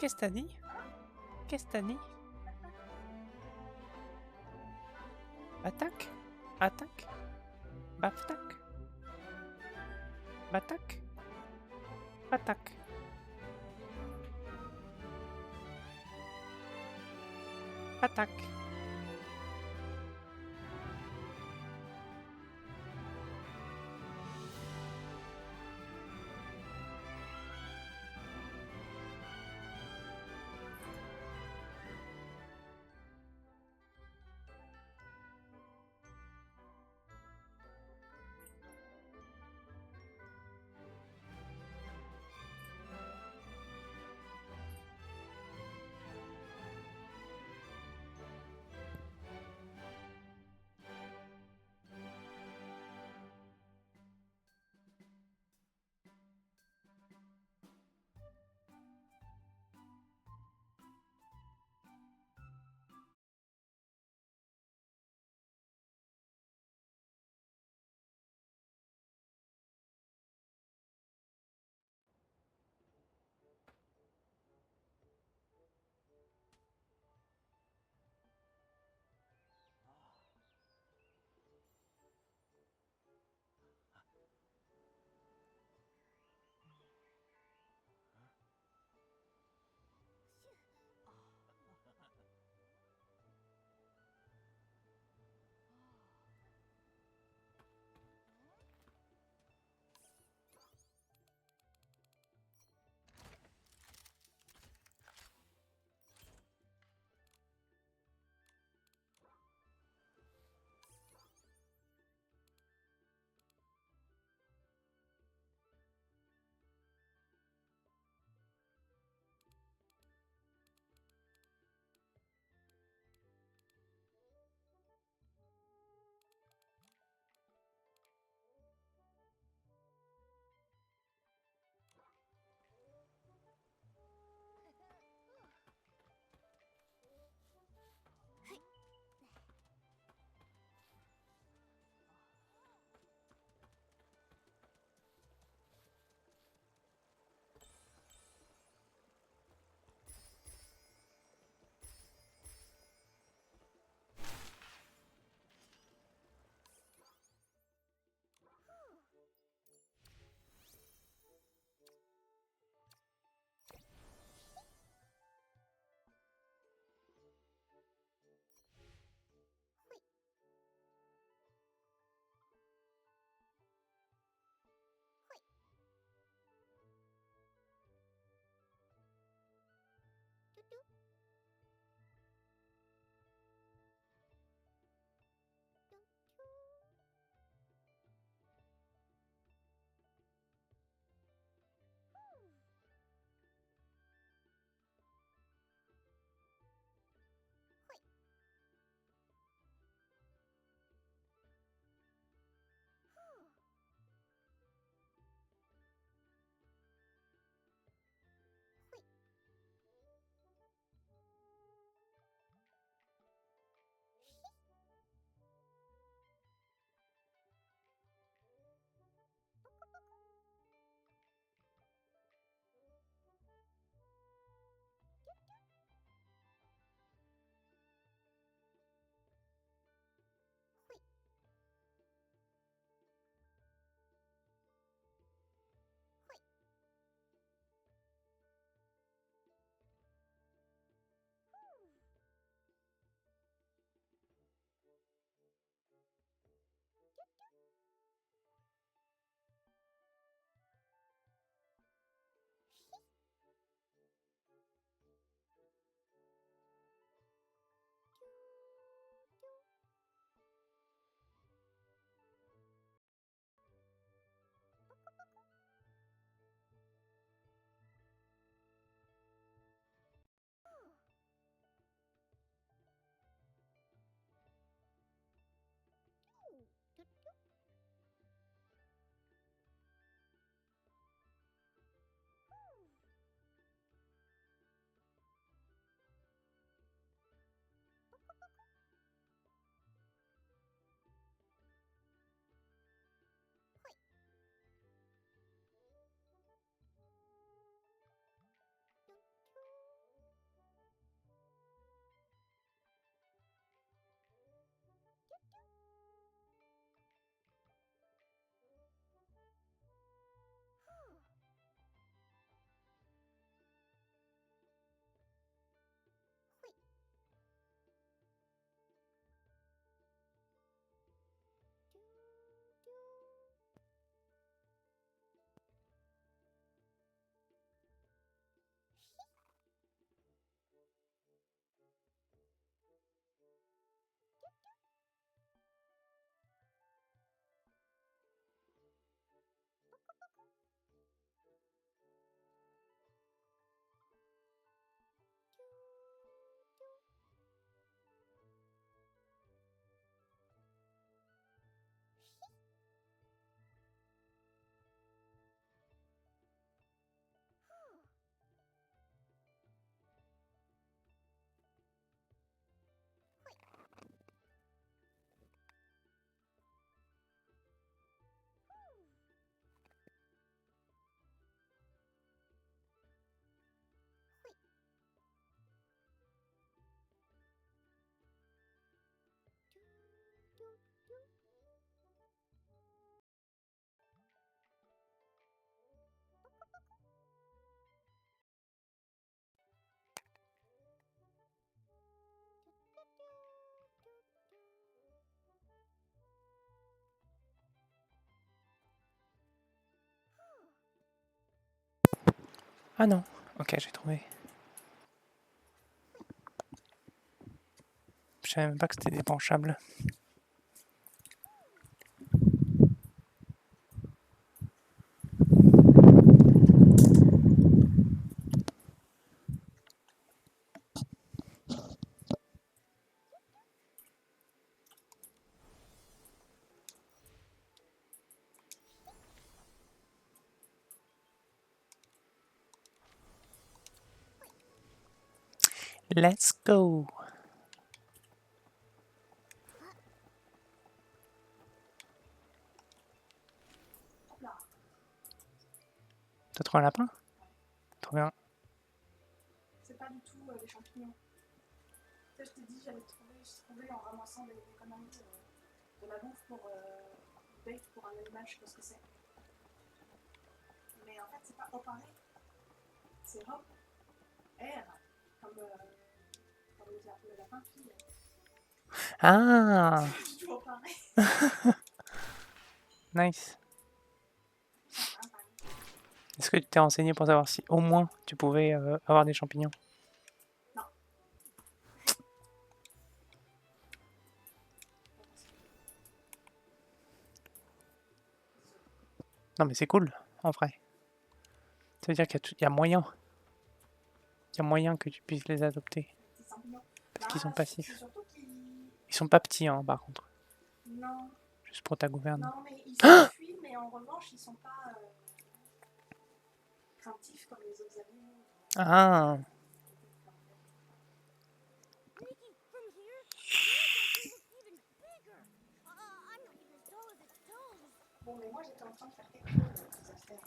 Qu'est-ce que t'as dit? Qu'est-ce que t'as dit? Attaque? Attaque? Baftac? Batak? Attaque. Attaque. Ah non. Ok, j'ai trouvé. Je savais même pas que c'était débranchable. Let's go. T'as trouvé un lapin? Trop bien. C'est pas du tout des champignons. Tu sais, je t'ai dit, j'allais trouver en ramassant des conneries, de la bouffe pour bait pour un animal, je sais pas ce que c'est. Mais en fait, c'est pas opéré. C'est hop, air, comme le lapin fille. Ah, C'est pas du tout opéré. nice. Est-ce que tu t'es renseigné pour savoir si au moins tu pouvais avoir des champignons? Non. Non mais c'est cool, en vrai. Ça veut dire qu'il y a moyen. Il y a moyen que tu puisses les adopter. Parce qu'ils sont passifs. Ils sont pas petits, hein, par contre. Non. Juste pour ta gouverne. Non, mais ils s'enfuient, mais en revanche, ils sont pas craintifs comme les autres animaux. Ah. Nikki, from here, the looks even bigger. I'm not even as tall as its toes. Bon, mais moi, j'étais en train de faire quelque chose avec ces affaires.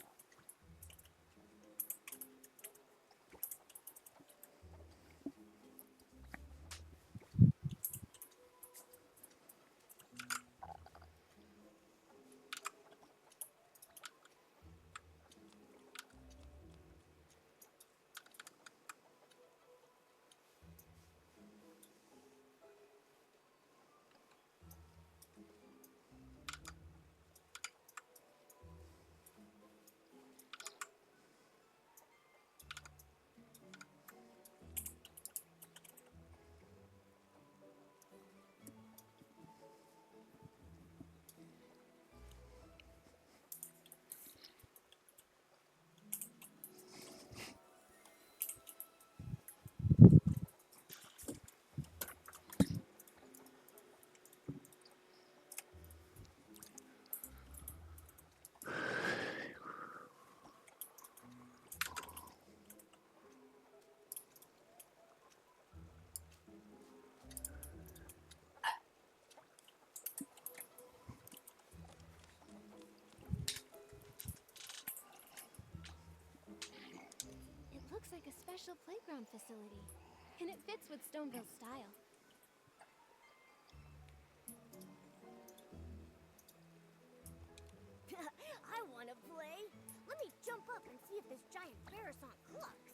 It looks like a special playground facility, and it fits with Stoneville's style. I want to play. Let me jump up and see if this giant parasol clucks.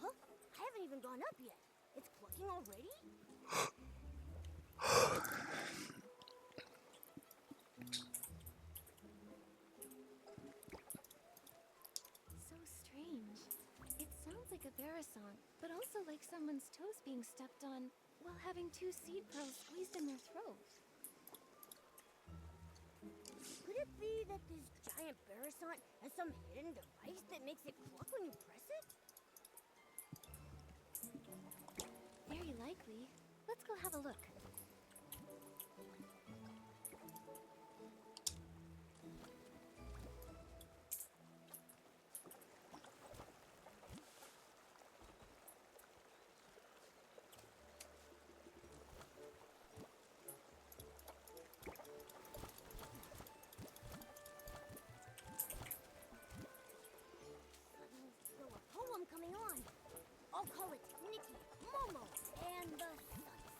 Huh? I haven't even gone up yet. It's clucking already? So strange. It sounds like a barasong, but also like someone's toes being stepped on while having two seed pearls squeezed in their throat. Could it be that this giant barasong has some hidden device that makes it cluck when you press it? Very likely. Let's go have a look. Suddenly feel a poem coming on. I'll call it Nikki, Momo, and the Sunset.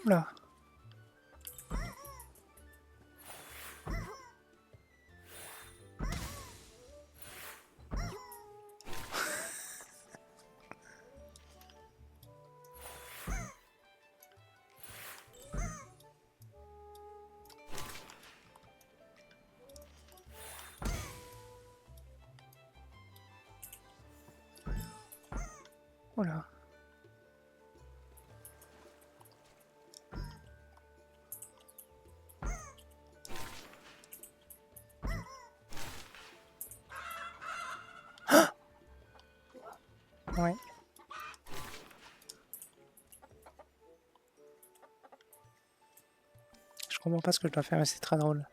Oula. Oula. Ouais. Je comprends pas ce que je dois faire, mais c'est très drôle.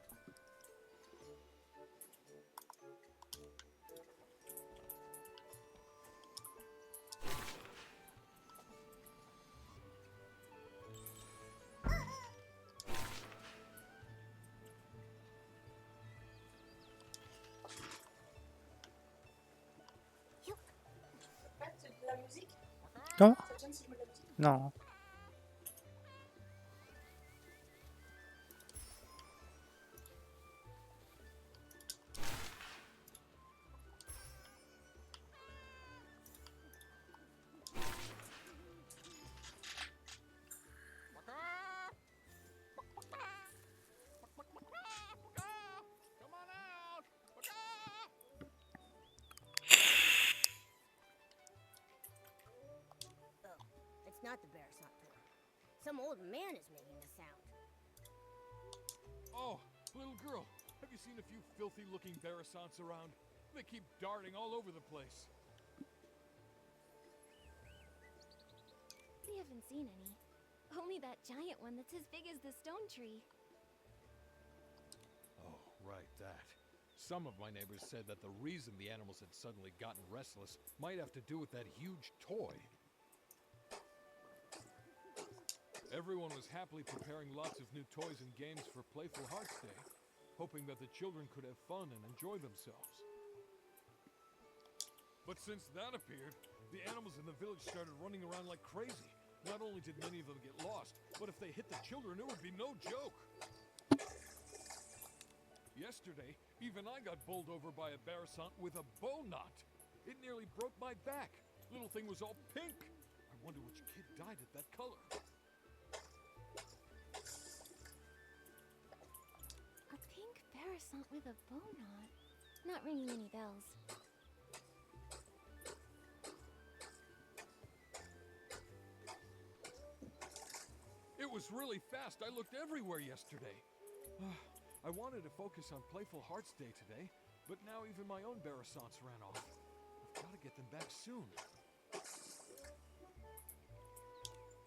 Ouais, c'est de la musique. Non? Ça te gêne si je mets de la musique? Non. It's not the bear's not toy. Some old man is making the sound. Oh, little girl, have you seen a few filthy-looking Barasants around? They keep darting all over the place. We haven't seen any. Only that giant one that's as big as the stone tree. Oh, right, that. Some of my neighbors said that the reason the animals had suddenly gotten restless might have to do with that huge toy. Everyone was happily preparing lots of new toys and games for Playful Hearts Day, hoping that the children could have fun and enjoy themselves. But since that appeared, the animals in the village started running around like crazy. Not only did many of them get lost, but if they hit the children, it would be no joke. Yesterday, even I got bowled over by a Barasant with a bow knot. It nearly broke my back. Little thing was all pink. I wonder which kid dyed it that color. A pink Barasant with a bow knot. Not ringing any bells. It was really fast. I looked everywhere yesterday. I wanted to focus on Playful Hearts Day today, but now even my own Barasants ran off. I've got to get them back soon.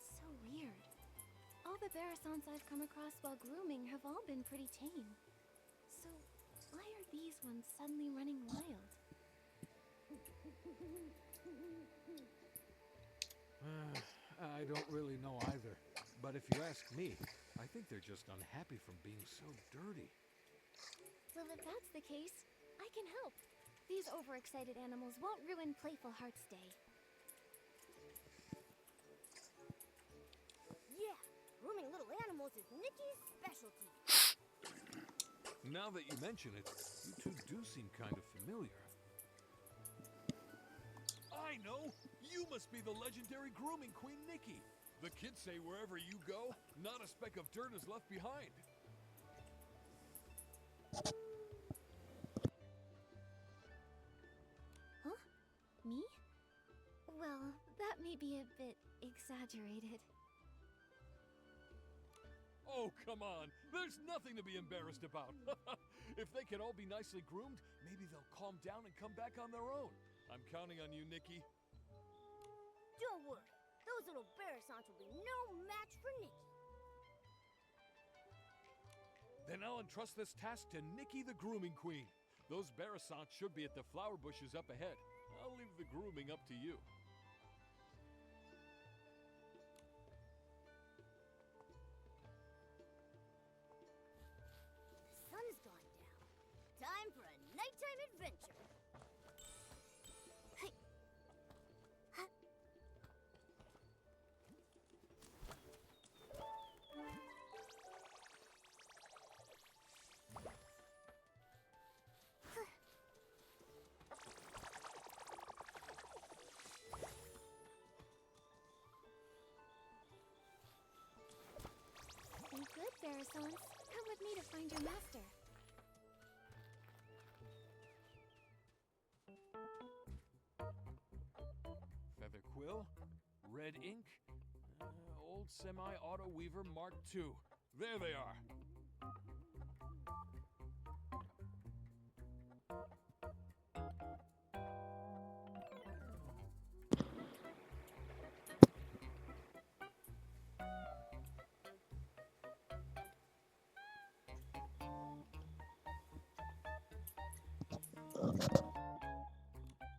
So weird. All the Barasants I've come across while grooming have all been pretty tame. So, why are these ones suddenly running wild? I don't really know either. But if you ask me, I think they're just unhappy from being so dirty. Well, if that's the case, I can help. These overexcited animals won't ruin Playful Hearts Day. Yeah, grooming little animals is Nikki's specialty. Now that you mention it, you two do seem kind of familiar. I know! You must be the legendary grooming queen, Nikki! The kids say wherever you go, not a speck of dirt is left behind. Huh? Me? Well, that may be a bit exaggerated. Oh, come on! There's nothing to be embarrassed about! If they can all be nicely groomed, maybe they'll calm down and come back on their own. I'm counting on you, Nikki. Don't worry, those little Barasants will be no match for Nikki. Then I'll entrust this task to Nikki the Grooming Queen. Those Barasants should be at the flower bushes up ahead. I'll leave the grooming up to you. The sun's gone down. Time for a nighttime adventure. Hey. Huh? Bearsons. Come with me to find your master. Feather quill, red ink, old semi-auto weaver Mark II. There they are.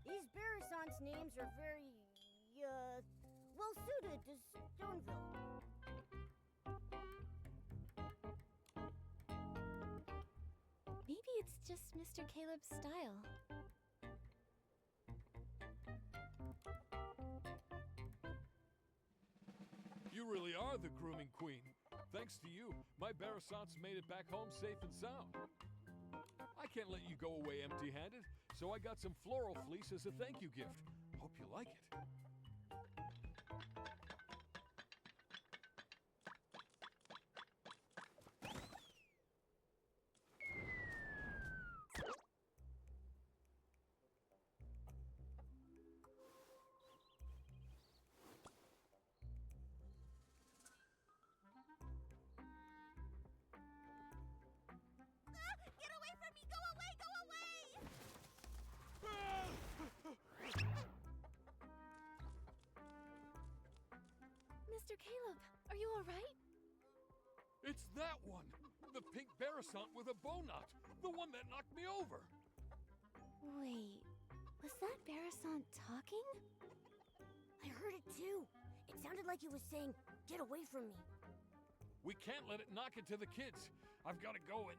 These Bearsons' names are very, well suited to Stoneville. Maybe it's just Mr. Caleb's style. You really are the grooming queen. Thanks to you, my Bearsons made it back home safe and sound. I can't let you go away empty-handed, so I got some floral fleece as a thank you gift. Hope you like it. Get away from me! Go away! Go away! Mr. Caleb, are you alright? It's that one! The pink Bearasant with a bow knot! The one that knocked me over! Wait, was that Bearasant talking? I heard it too. It sounded like it was saying, "Get away from me." We can't let it knock it to the kids. I've got to go and...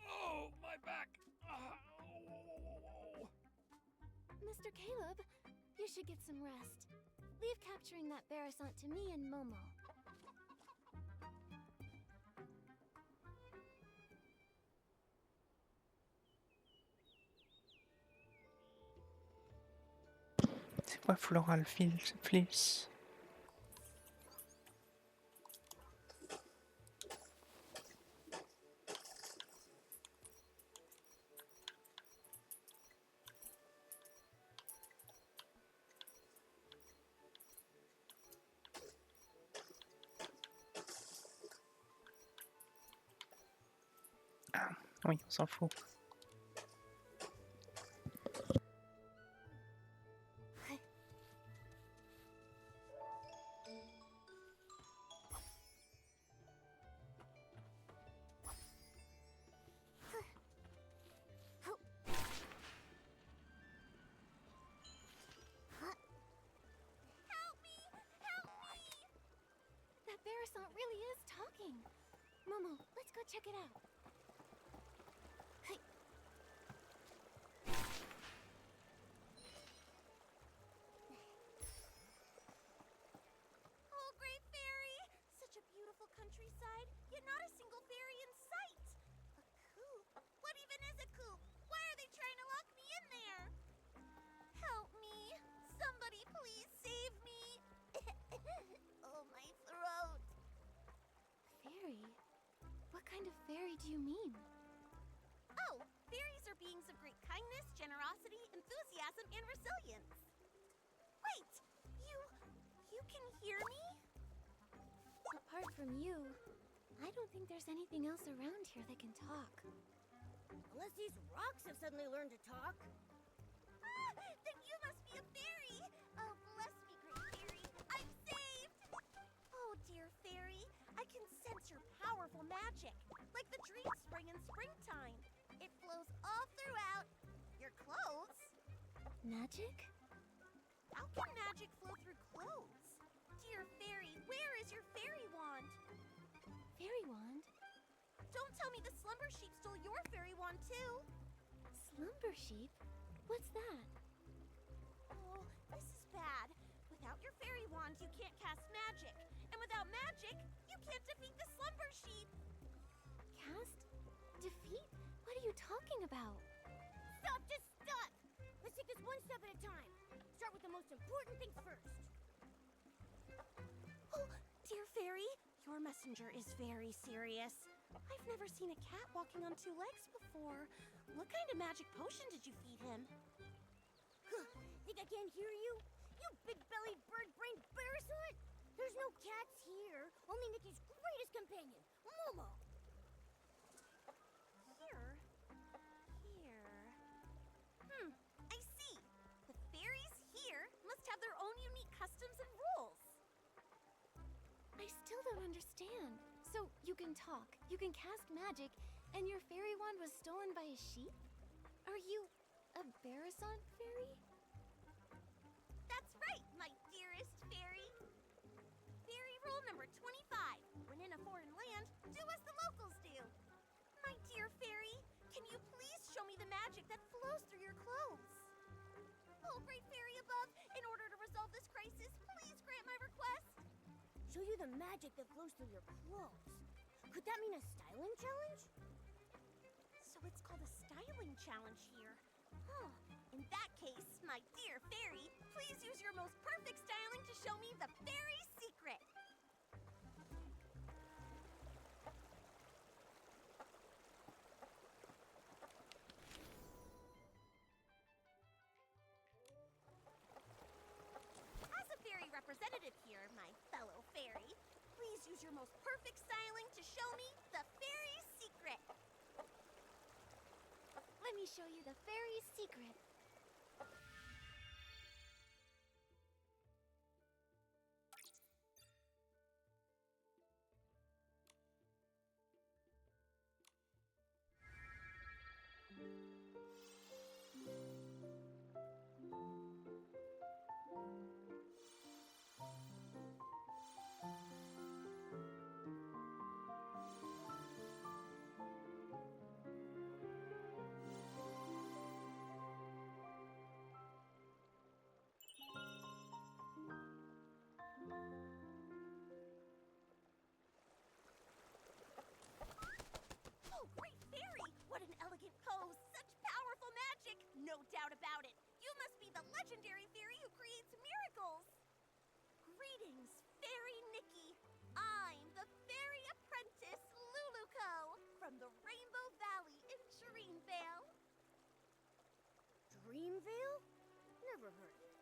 Oh, my back! Oh. Mr. Caleb, you should get some rest. Leave capturing that Bearasant to me and Momo. C'est quoi Floral Fleece? Ah, oui, on s'en fout. Help me! Help me! That Bearasant really is talking. Momo, let's go check it out. Hey. Oh, great fairy! Such a beautiful countryside, yet not a single fairy in sight. A coop? What even is a coop? Why are they trying to lock me in there? Help me! Somebody please save me! Oh, my throat! Fairy? What kind of fairy do you mean? Oh, fairies are beings of great kindness, generosity, enthusiasm, and resilience. Wait! You can hear me? Apart from you, I don't think there's anything else around here that can talk. Unless these rocks have suddenly learned to talk. Ah, then you must be a fairy! Oh, bless me, great fairy! I'm saved! Oh, dear fairy, I can sense your powerful magic, like the dream spring in springtime. It flows all throughout your clothes. Magic? How can magic flow through clothes? Dear fairy, where is your fairy wand? Fairy wand? Don't tell me the slumber sheep stole your fairy wand too. Slumber sheep? What's that? Oh, this is bad. Without your fairy wand, you can't cast magic. And without magic, you can't defeat the slumber sheep. Cast? Defeat? What are you talking about? Stop, just stop! Let's take this one step at a time. Start with the most important things first. Oh, Dear Fairy, your messenger is very serious. I've never seen a cat walking on two legs before. What kind of magic potion did you feed him? Think I can't hear you? You big-bellied bird-brained parasite! There's no cats here, only Nikki's greatest companion, Momo. Here? I see. The fairies here must have their own unique customs and rules. I still don't understand. So you can talk, you can cast magic, and your fairy wand was stolen by a sheep? Are you a Barasant fairy? That's right, my dearest fairy. Fairy rule number 25. When in a foreign land, do as the locals do. My dear fairy, can you please show me the magic that flows through your clothes? Oh, great fairy above, in order to resolve this crisis, please grant my request. Show you the magic that flows through your clothes? Could that mean a styling challenge? So it's called a styling challenge here. Huh. In that case, my dear fairy, please use your most perfect styling to show me the fairy secret. As a fairy representative here, my fellow fairy, please use your most perfect styling to show me the fairy secret. Let me show you the fairy secret. Oh, great fairy! What an elegant pose! Such powerful magic! No doubt about it! You must be the legendary fairy who creates miracles! Greetings, Fairy Nikki! I'm the fairy apprentice, Luluco, from the Rainbow Valley in Dreamvale. Dreamvale? Never heard of it.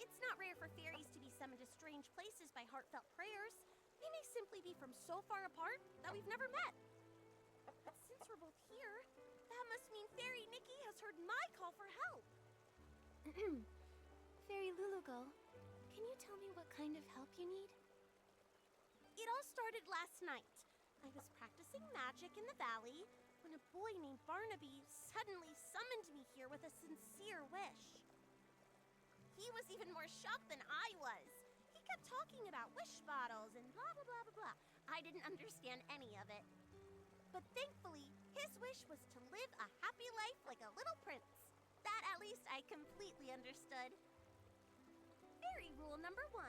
It's not rare for fairies to be summoned to strange places by heartfelt prayers. They may simply be from so far apart that we've never met. But since we're both here, that must mean Fairy Nikki has heard my call for help. Fairy Lulugal, can you tell me what kind of help you need? It all started last night. I was practicing magic in the valley when a boy named Barnaby suddenly summoned me here with a sincere wish. He was even more shocked than I was. He kept talking about wish bottles and blah, blah, blah, blah, blah. I didn't understand any of it. But thankfully, his wish was to live a happy life like a little prince. That at least I completely understood. Fairy rule number 1.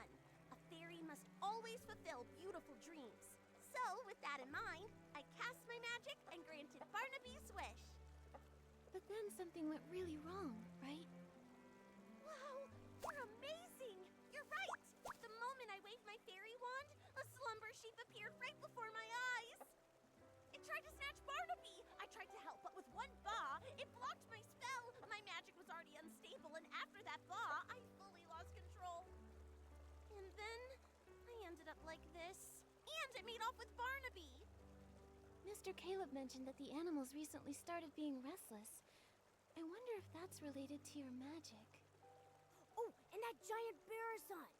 A fairy must always fulfill beautiful dreams. So, with that in mind, I cast my magic and granted Barnaby's wish. But then something went really wrong, right? Wow, you're amazing! You're right! The moment I waved my fairy wand, a slumber sheep appeared right before my eyes. It tried to snatch Barnaby. I tried to help, but with one baw, it blocked my spell. My magic was already unstable, and after that baw, I fully lost control. And then I ended up like this. And I made off with Barnaby. Mr. Caleb mentioned that the animals recently started being restless. I wonder if that's related to your magic. Oh, and that giant Barasant.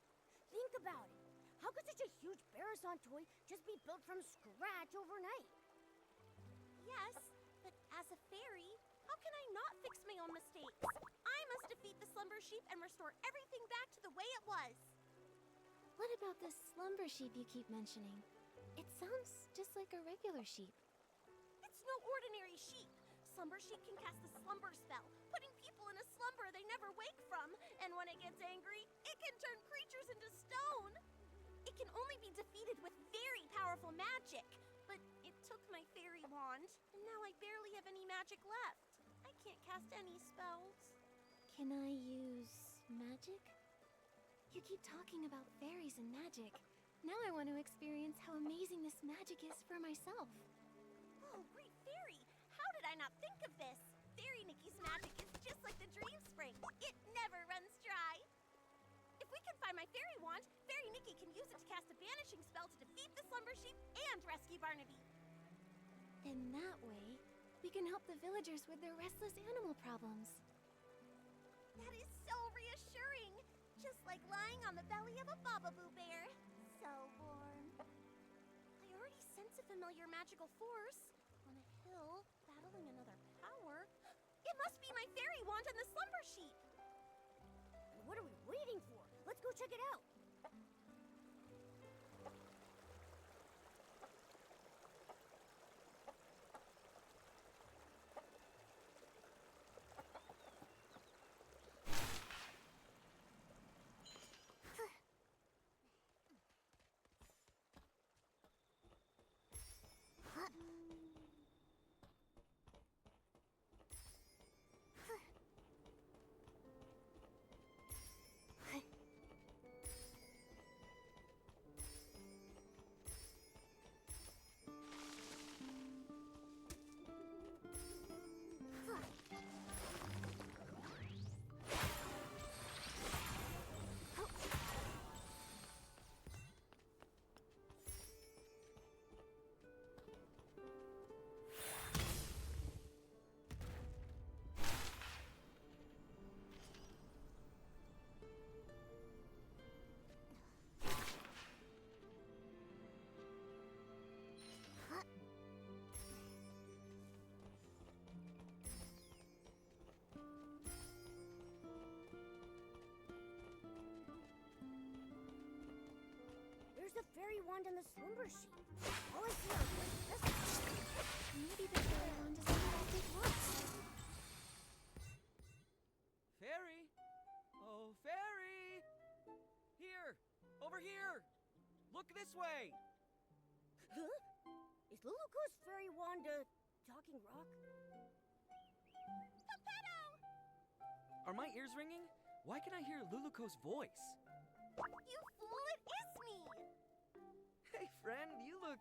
Think about it. How could such a huge Barasant toy just be built from scratch overnight? Yes, but as a fairy, how can I not fix my own mistakes? I must defeat the slumber sheep and restore everything back to the way it was. What about this slumber sheep you keep mentioning? It sounds just like a regular sheep. It's no ordinary sheep. Slumber sheep can cast the slumber spell, putting people in a slumber they never wake from. And when it gets angry, it can turn creatures into stone. It can only be defeated with very powerful magic. But it took my fairy wand, and now I barely have any magic left. I can't cast any spells. Can I use magic? You keep talking about fairies and magic. Now I want to experience how amazing this magic is for myself. Oh, great fairy! How did I not think of this? Fairy Nikki's magic is just like the dream spring. It never runs dry. If we can find my fairy wand, Fairy Nikki can use it to cast a banishing spell to defeat the slumber sheep and rescue Barnaby. Then that way, we can help the villagers with their restless animal problems. That is so reassuring. Just like lying on the belly of a Bababoo bear. So warm. I already sense a familiar magical force. On a hill, battling another power. It must be my fairy wand and the slumber sheep. What are we waiting for? Let's go check it out. There's the fairy wand and the slumber sheep. All I see are this. Maybe the fairy wand is what I think once. Fairy! Oh, fairy! Here! Over here! Look this way! Huh? Is Luluko's fairy wand a talking rock? Geppetto! Are my ears ringing? Why can I hear Luluko's voice? You fool, it is me! Hey, friend, you look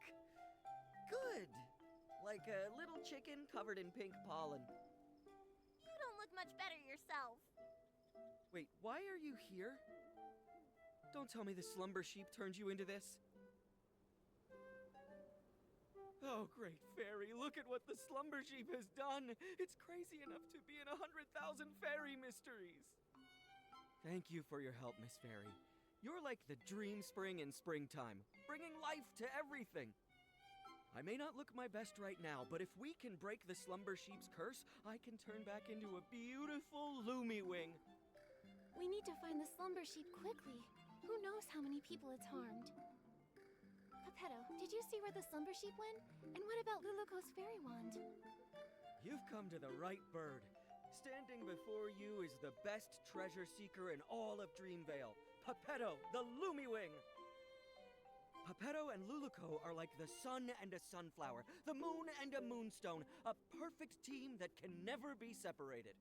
good. Like a little chicken covered in pink pollen. You don't look much better yourself. Wait, why are you here? Don't tell me the slumber sheep turned you into this. Oh, great fairy, look at what the slumber sheep has done. It's crazy enough to be in 100,000 fairy mysteries. Thank you for your help, Miss Fairy. You're like the dream spring in springtime, bringing life to everything. I may not look my best right now, but if we can break the slumber sheep's curse, I can turn back into a beautiful Lumi Wing. We need to find the slumber sheep quickly. Who knows how many people it's harmed? Geppetto, did you see where the slumber sheep went? And what about Luluko's fairy wand? You've come to the right bird. Standing before you is the best treasure seeker in all of Dreamvale, Geppetto, the Lumi Wing. Geppetto and Luluko are like the sun and a sunflower, the moon and a moonstone, a perfect team that can never be separated.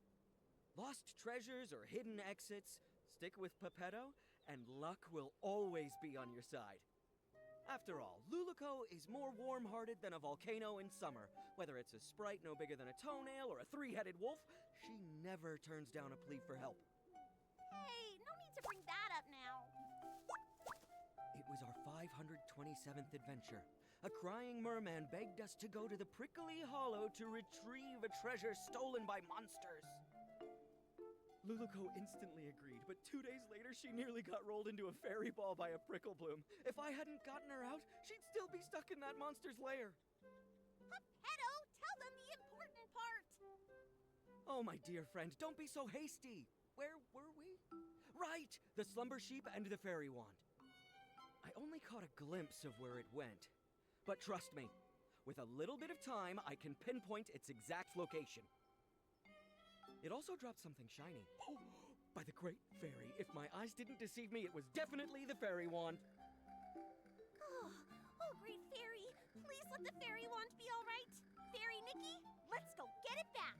Lost treasures or hidden exits, stick with Geppetto, and luck will always be on your side. After all, Luluko is more warm-hearted than a volcano in summer. Whether it's a sprite no bigger than a toenail or a three-headed wolf, she never turns down a plea for help. Hey, no need to bring that up now. It was our 527th adventure. A crying merman begged us to go to the prickly hollow to retrieve a treasure stolen by monsters. Luluko instantly agreed, but 2 days later she nearly got rolled into a fairy ball by a prickle bloom. If I hadn't gotten her out, she'd still be stuck in that monster's lair. Geppetto, tell them the important part. Oh, my dear friend, don't be so hasty. Where were we? Right, the slumber sheep and the fairy wand. I only caught a glimpse of where it went. But trust me, with a little bit of time, I can pinpoint its exact location. It also dropped something shiny. Oh, by the great fairy, if my eyes didn't deceive me, it was definitely the fairy wand. Oh, great fairy, please let the fairy wand be all right. Fairy Nikki, let's go get it back.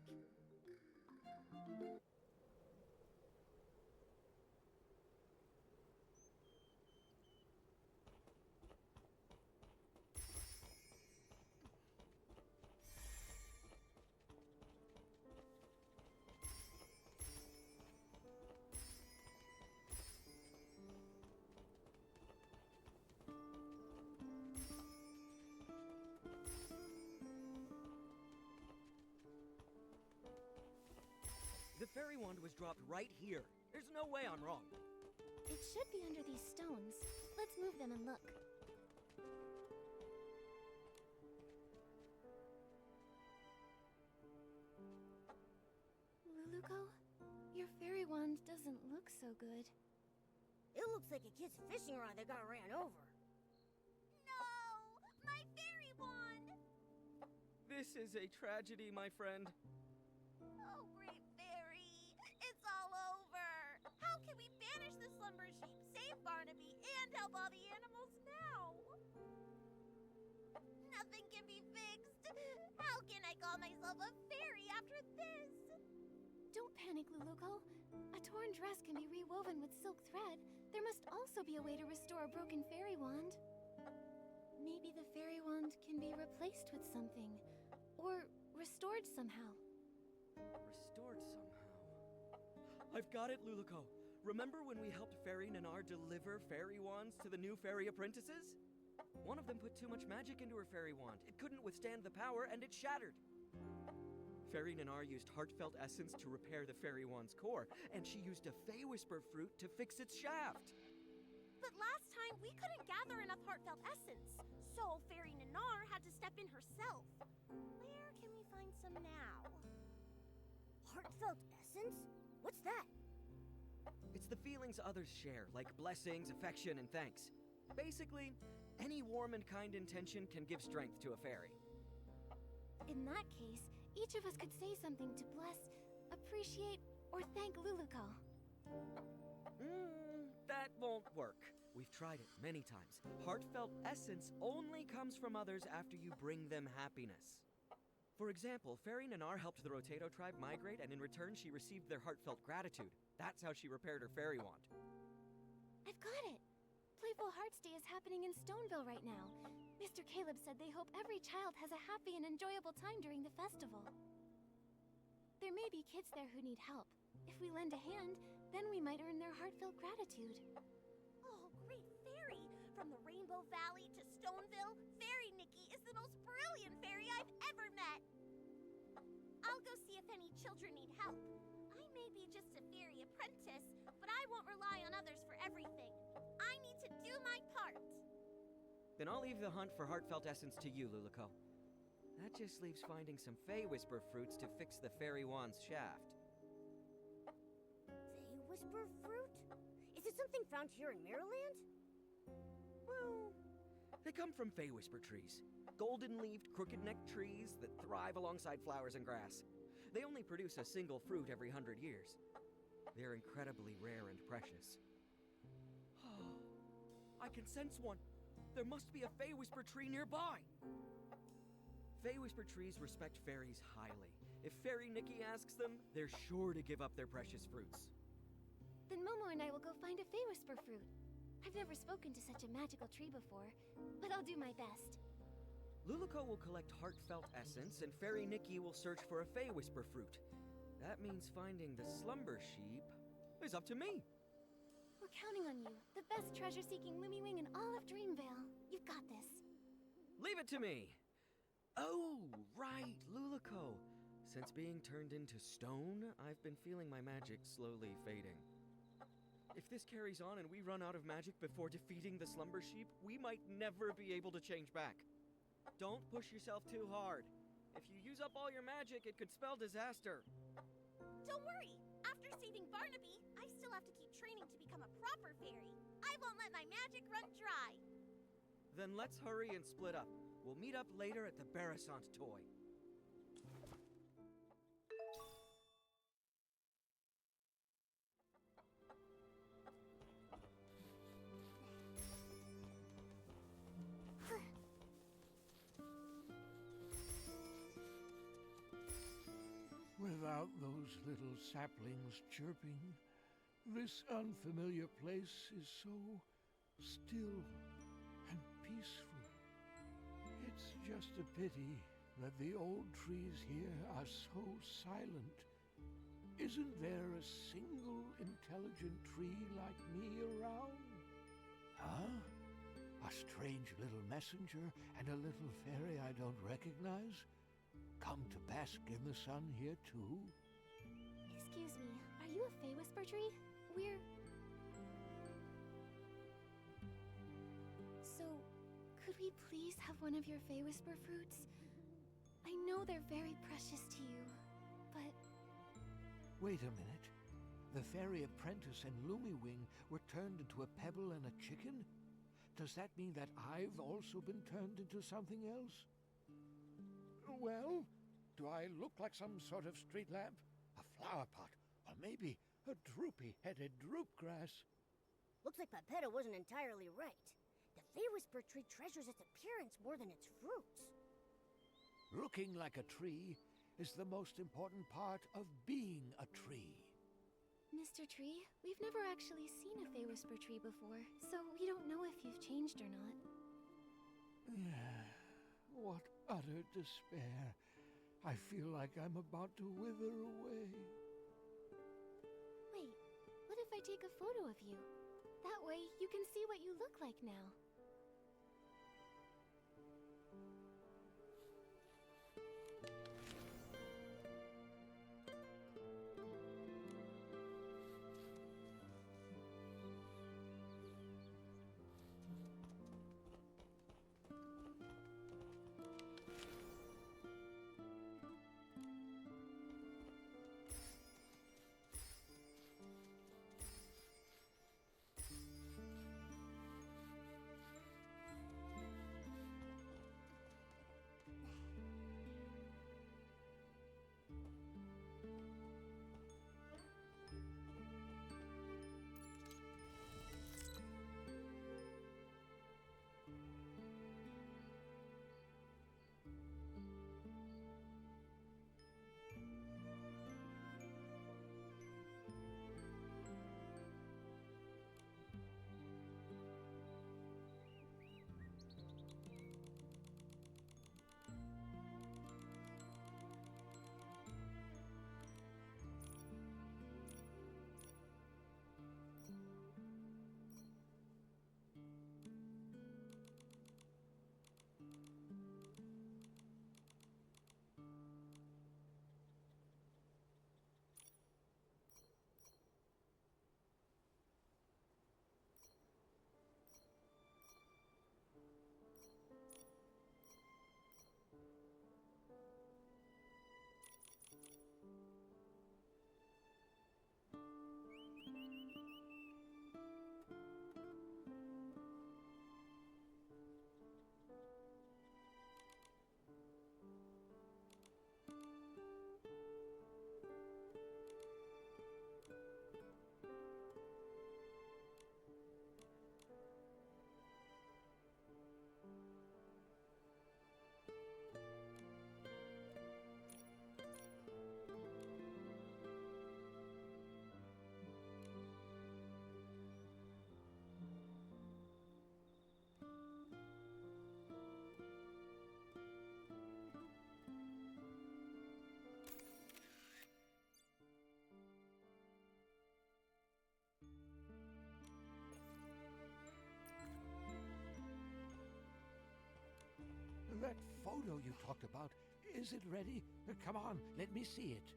The fairy wand was dropped right here. There's no way I'm wrong. It should be under these stones. Let's move them and look. Luluko, your fairy wand doesn't look so good. It looks like a kid's fishing rod that got ran over. No! My fairy wand! This is a tragedy, my friend. Oh, great fairy! It's all over! How can we banish the slumber sheep, save Barnaby, and help all the animals now? Nothing can be fixed! How can I call myself a fairy after this? Don't panic, Luluko. A torn dress can be rewoven with silk thread. There must also be a way to restore a broken fairy wand. Maybe the fairy wand can be replaced with something. Or restored somehow. Restored somehow. I've got it, Luluko. Remember when we helped Fairy Nanar deliver fairy wands to the new fairy apprentices? One of them put too much magic into her fairy wand. It couldn't withstand the power, and it shattered. Fairy Nanar used heartfelt essence to repair the fairy wand's core, and she used a Fey Whisper fruit to fix its shaft. But last time, we couldn't gather enough heartfelt essence, so Fairy Nanar had to step in herself. Where can we find some now? Heartfelt essence? What's that? It's the feelings others share, like blessings, affection, and thanks. Basically, any warm and kind intention can give strength to a fairy. In that case, each of us could say something to bless, appreciate, or thank Luluko. That won't work. We've tried it many times. Heartfelt essence only comes from others after you bring them happiness. For example, Fairy Nanar helped the Rotato tribe migrate, and in return she received their heartfelt gratitude. That's how she repaired her fairy wand. I've got it! Playful Hearts Day is happening in Stoneville right now. Mr. Caleb said they hope every child has a happy and enjoyable time during the festival. There may be kids there who need help. If we lend a hand, then we might earn their heartfelt gratitude. Oh, great fairy! From the Rainbow Valley to Stoneville, Fairy Nikki is the most brilliant fairy I've ever met! I'll go see if any children need help. I may be just a fairy apprentice, but I won't rely on others for everything. I need to do my part. Then I'll leave the hunt for heartfelt essence to you, Luluko. That just leaves finding some Fey Whisper fruits to fix the fairy wand's shaft. Fey Whisper fruit? Is it something found here in Maryland? Well, they come from Fey Whisper trees. Golden-leaved, crooked-necked trees that thrive alongside flowers and grass. They only produce a single fruit every 100 years. They're incredibly rare and precious. I can sense one. There must be a Fey Whisper tree nearby. Fey Whisper trees respect fairies highly. If Fairy Nikki asks them, they're sure to give up their precious fruits. Then Momo and I will go find a Fey Whisper fruit. I've never spoken to such a magical tree before, but I'll do my best. Luluko will collect heartfelt essence, and Fairy Nikki will search for a Fey Whisper fruit. That means finding the slumber sheep is up to me. We're counting on you, the best treasure-seeking Lumiwing in all of Dreamvale. You've got this. Leave it to me. Oh, right, Luluko. Since being turned into stone, I've been feeling my magic slowly fading. If this carries on and we run out of magic before defeating the slumber sheep, we might never be able to change back. Don't push yourself too hard. If you use up all your magic, it could spell disaster. Don't worry. After saving Barnaby, I still have to keep training to become a proper fairy. I won't let my magic run dry. Then let's hurry and split up. We'll meet up later at the Barasant toy. Without those little saplings chirping, this unfamiliar place is so still and peaceful. It's just a pity that the old trees here are so silent. Isn't there a single intelligent tree like me around? Huh? A strange little messenger and a little fairy I don't recognize? Come to bask in the sun here too? Is Excuse me, are you a Fey Whisper tree? We're... So, could we please have one of your Fey Whisper fruits? I know they're very precious to you, but... Wait a minute. The fairy apprentice and Lumiwing were turned into a pebble and a chicken? Does that mean that I've also been turned into something else? Well, do I look like some sort of street lamp? A flower pot? Or maybe a droopy-headed droopgrass? Looks like Pepetto wasn't entirely right. The Fey Whisper tree treasures its appearance more than its fruits. Looking like a tree is the most important part of being a tree. Mr. Tree, we've never actually seen a Fey Whisper tree before, so we don't know if you've changed or not. What utter despair. I feel like I'm about to wither away. Wait, what if I take a photo of you? That way, you can see what you look like now. That photo you talked about, is it ready? Come on, let me see it.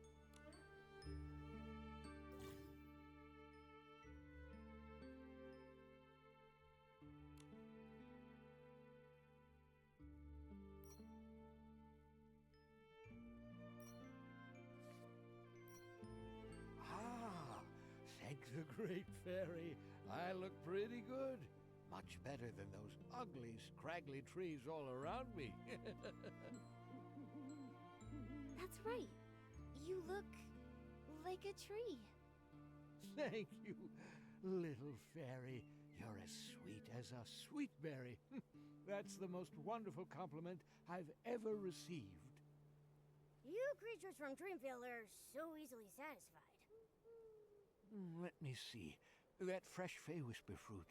Ah, thank the great fairy. I look pretty good. Much better than those ugly, scraggly trees all around me. That's right. You look like a tree. Thank you, little fairy. You're as sweet as a sweet berry. That's the most wonderful compliment I've ever received. You creatures from Dreamvale are so easily satisfied. Let me see. That fresh Fey Whisper fruit,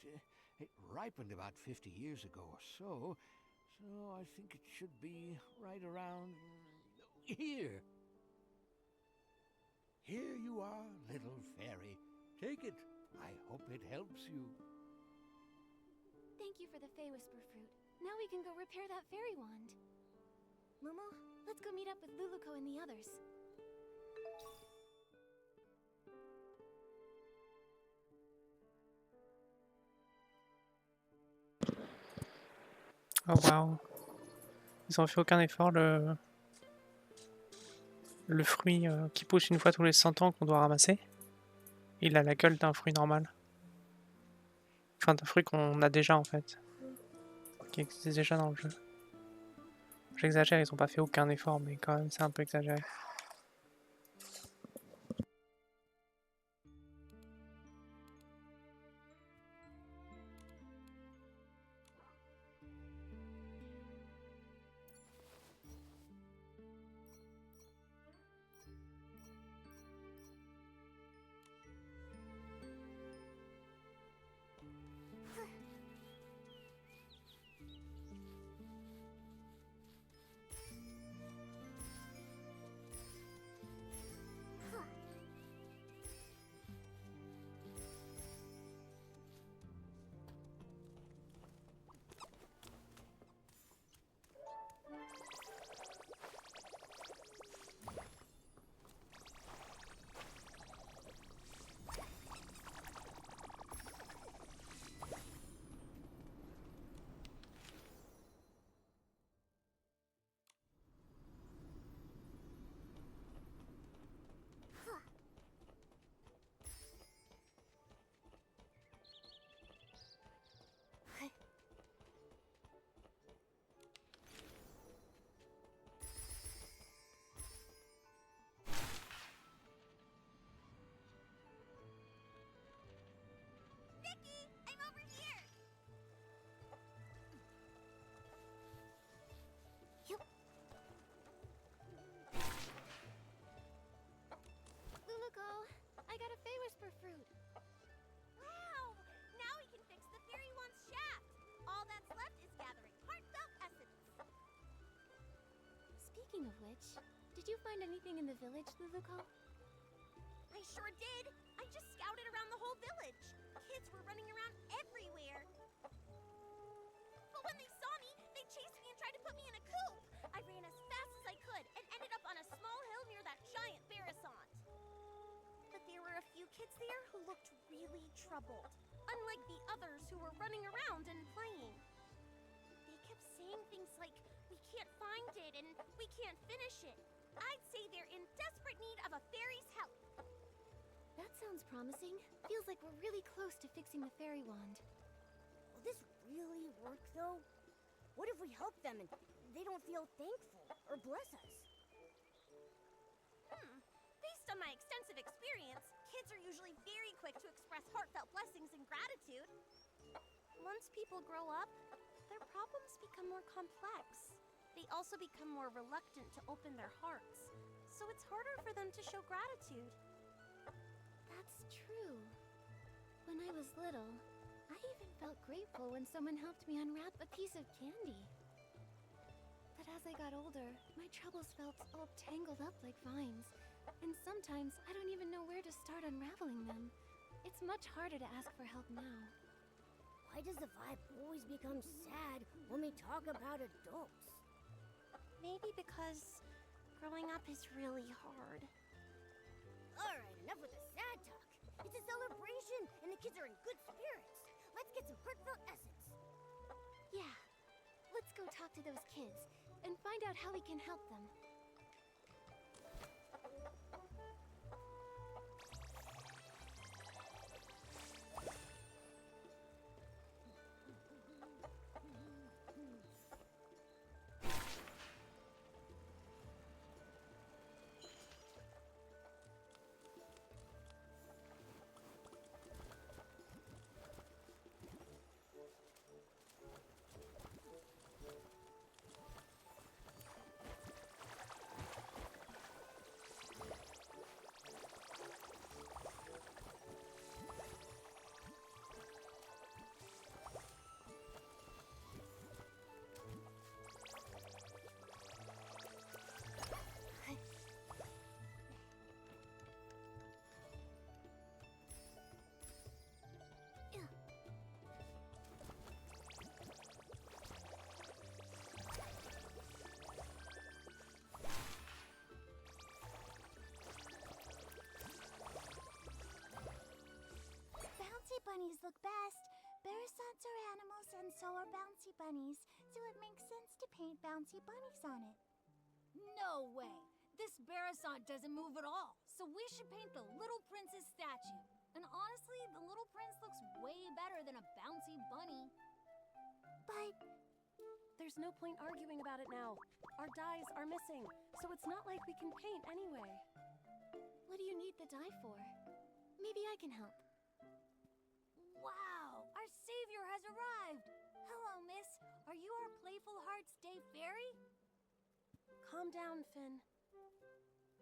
it ripened about 50 years ago or so. So I think it should be right around here. Here you are, little fairy. Take it. I hope it helps you. Thank you for the Fey Whisper fruit. Now we can go repair that fairy wand. Momo, let's go meet up with Luluko and the others. Oh waouh. Ils ont fait aucun effort, le fruit qui pousse une fois tous les 100 ans qu'on doit ramasser. Il a la gueule d'un fruit normal. Enfin d'un fruit qu'on a déjà en fait. Qui existe déjà dans le jeu. J'exagère, ils ont pas fait aucun effort, mais quand même c'est un peu exagéré. Nikki, I'm over here! Luluko, I got a Fey Whisper fruit. Wow! Now we can fix the fairy wand's shaft! All that's left is gathering heartfelt essence. Speaking of which, did you find anything in the village, Luluko? I sure did! I just scouted around the whole village. Kids were running around everywhere. But when they saw me, they chased me and tried to put me in a coop. I ran as fast as I could and ended up on a small hill near that giant Barasant. But there were a few kids there who looked really troubled, unlike the others who were running around and playing. They kept saying things like, "We can't find it," and "We can't finish it." I'd say they're in desperate need of a fairy's help. That sounds promising. Feels like we're really close to fixing the fairy wand. Will this really work, though? What if we help them and they don't feel thankful or bless us? Based on my extensive experience, kids are usually very quick to express heartfelt blessings and gratitude. Once people grow up, their problems become more complex. They also become more reluctant to open their hearts, so it's harder for them to show gratitude. That's true. When I was little, I even felt grateful when someone helped me unwrap a piece of candy. But as I got older, my troubles felt all tangled up like vines, and sometimes I don't even know where to start unraveling them. It's much harder to ask for help now. Why does the vibe always become sad when we talk about adults? Maybe because growing up is really hard. Alright, enough with the sad talk. It's a celebration, and the kids are in good spirits. Let's get some heartfelt essence. Yeah, let's go talk to those kids and find out how we can help them. Bouncy bunnies look best. Barasants are animals and so are bouncy bunnies, so it makes sense to paint bouncy bunnies on it. No way! This Barasant doesn't move at all, so we should paint the Little Prince's statue. And honestly, the Little Prince looks way better than a bouncy bunny. But There's no point arguing about it now. Our dyes are missing, so it's not like we can paint anyway. What do you need the dye for? Maybe I can help. Wow! Our savior has arrived! Hello, miss. Are you our Playful Hearts Day fairy? Calm down, Finn.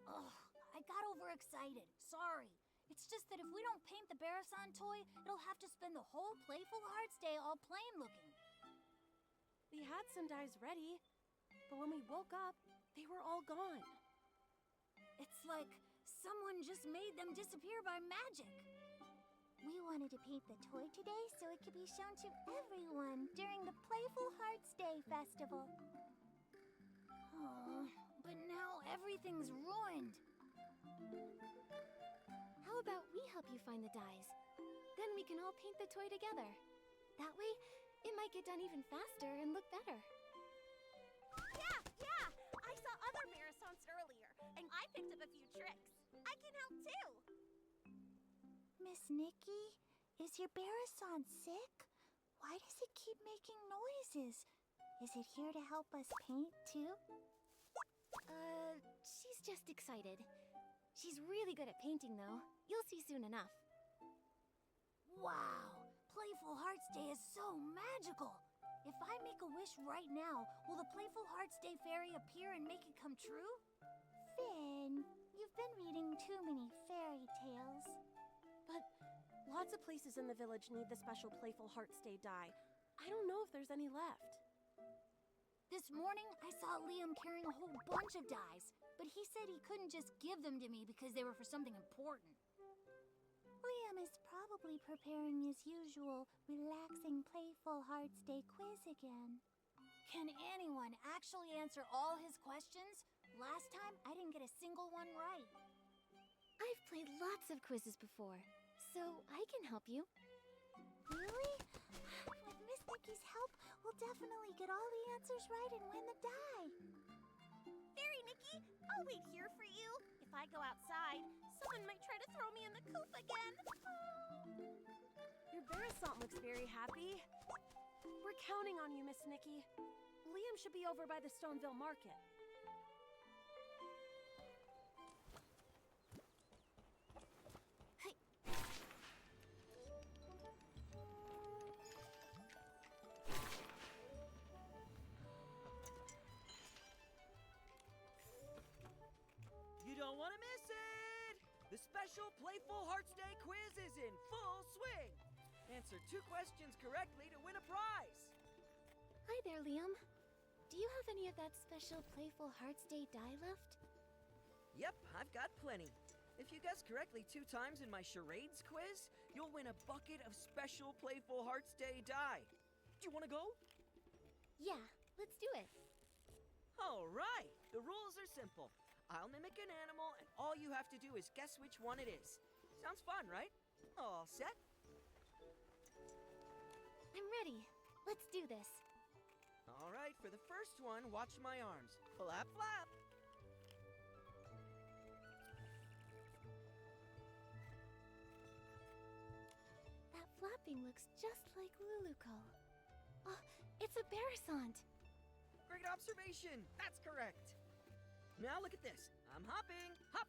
Ugh, I got overexcited. Sorry. It's just that if we don't paint the Barasant toy, it'll have to spend the whole Playful Hearts Day all plain looking. We had some dyes ready, but when we woke up, they were all gone. It's like someone just made them disappear by magic. we wanted to paint the toy today so it could be shown to everyone during the Playful Hearts Day festival. Oh, but now everything's ruined. How about we help you find the dyes? Then we can all paint the toy together. That way, it might get done even faster and look better. Yeah! I saw other Barasants earlier, and I picked up a few tricks. I can help too! Miss Nikki, is your Barasant sick? Why does it keep making noises? Is it here to help us paint too? She's just excited. She's really good at painting, though. You'll see soon enough. Wow! Playful Hearts Day is so magical! If I make a wish right now, will the Playful Hearts Day fairy appear and make it come true? Finn, you've been reading too many fairy tales. But lots of places in the village need the special Playful Hearts Day dye. I don't know if there's any left. This morning, I saw Liam carrying a whole bunch of dyes, but he said he couldn't just give them to me because they were for something important. Liam is probably preparing his usual relaxing Playful Hearts Day quiz again. Can anyone actually answer all his questions? Last time, I didn't get a single one right. I've played lots of quizzes before, so I can help you. Really? With Miss Nikki's help, we'll definitely get all the answers right and win the dye. Fairy Nikki, I'll wait here for you. If I go outside, someone might try to throw me in the coop again. Your Barasant looks very happy. We're counting on you, Miss Nikki. Liam should be over by the Stoneville Market. You don't want to miss it! The special Playful Hearts Day quiz is in full swing! Answer 2 questions correctly to win a prize! Hi there, Liam. Do you have any of that special Playful Hearts Day dye left? Yep, I've got plenty. If you guess correctly 2 times in my charades quiz, you'll win a bucket of special Playful Hearts Day dye. Do you want to go? Yeah, let's do it. All right! The rules are simple. I'll mimic an animal, and all you have to do is guess which one it is. Sounds fun, right? All set? I'm ready. Let's do this. All right, for the first one, watch my arms. Flap, flap! That flapping looks just like Luluco. Oh, it's a Barasant. Great observation! That's correct! Now look at this. I'm hopping. Hop!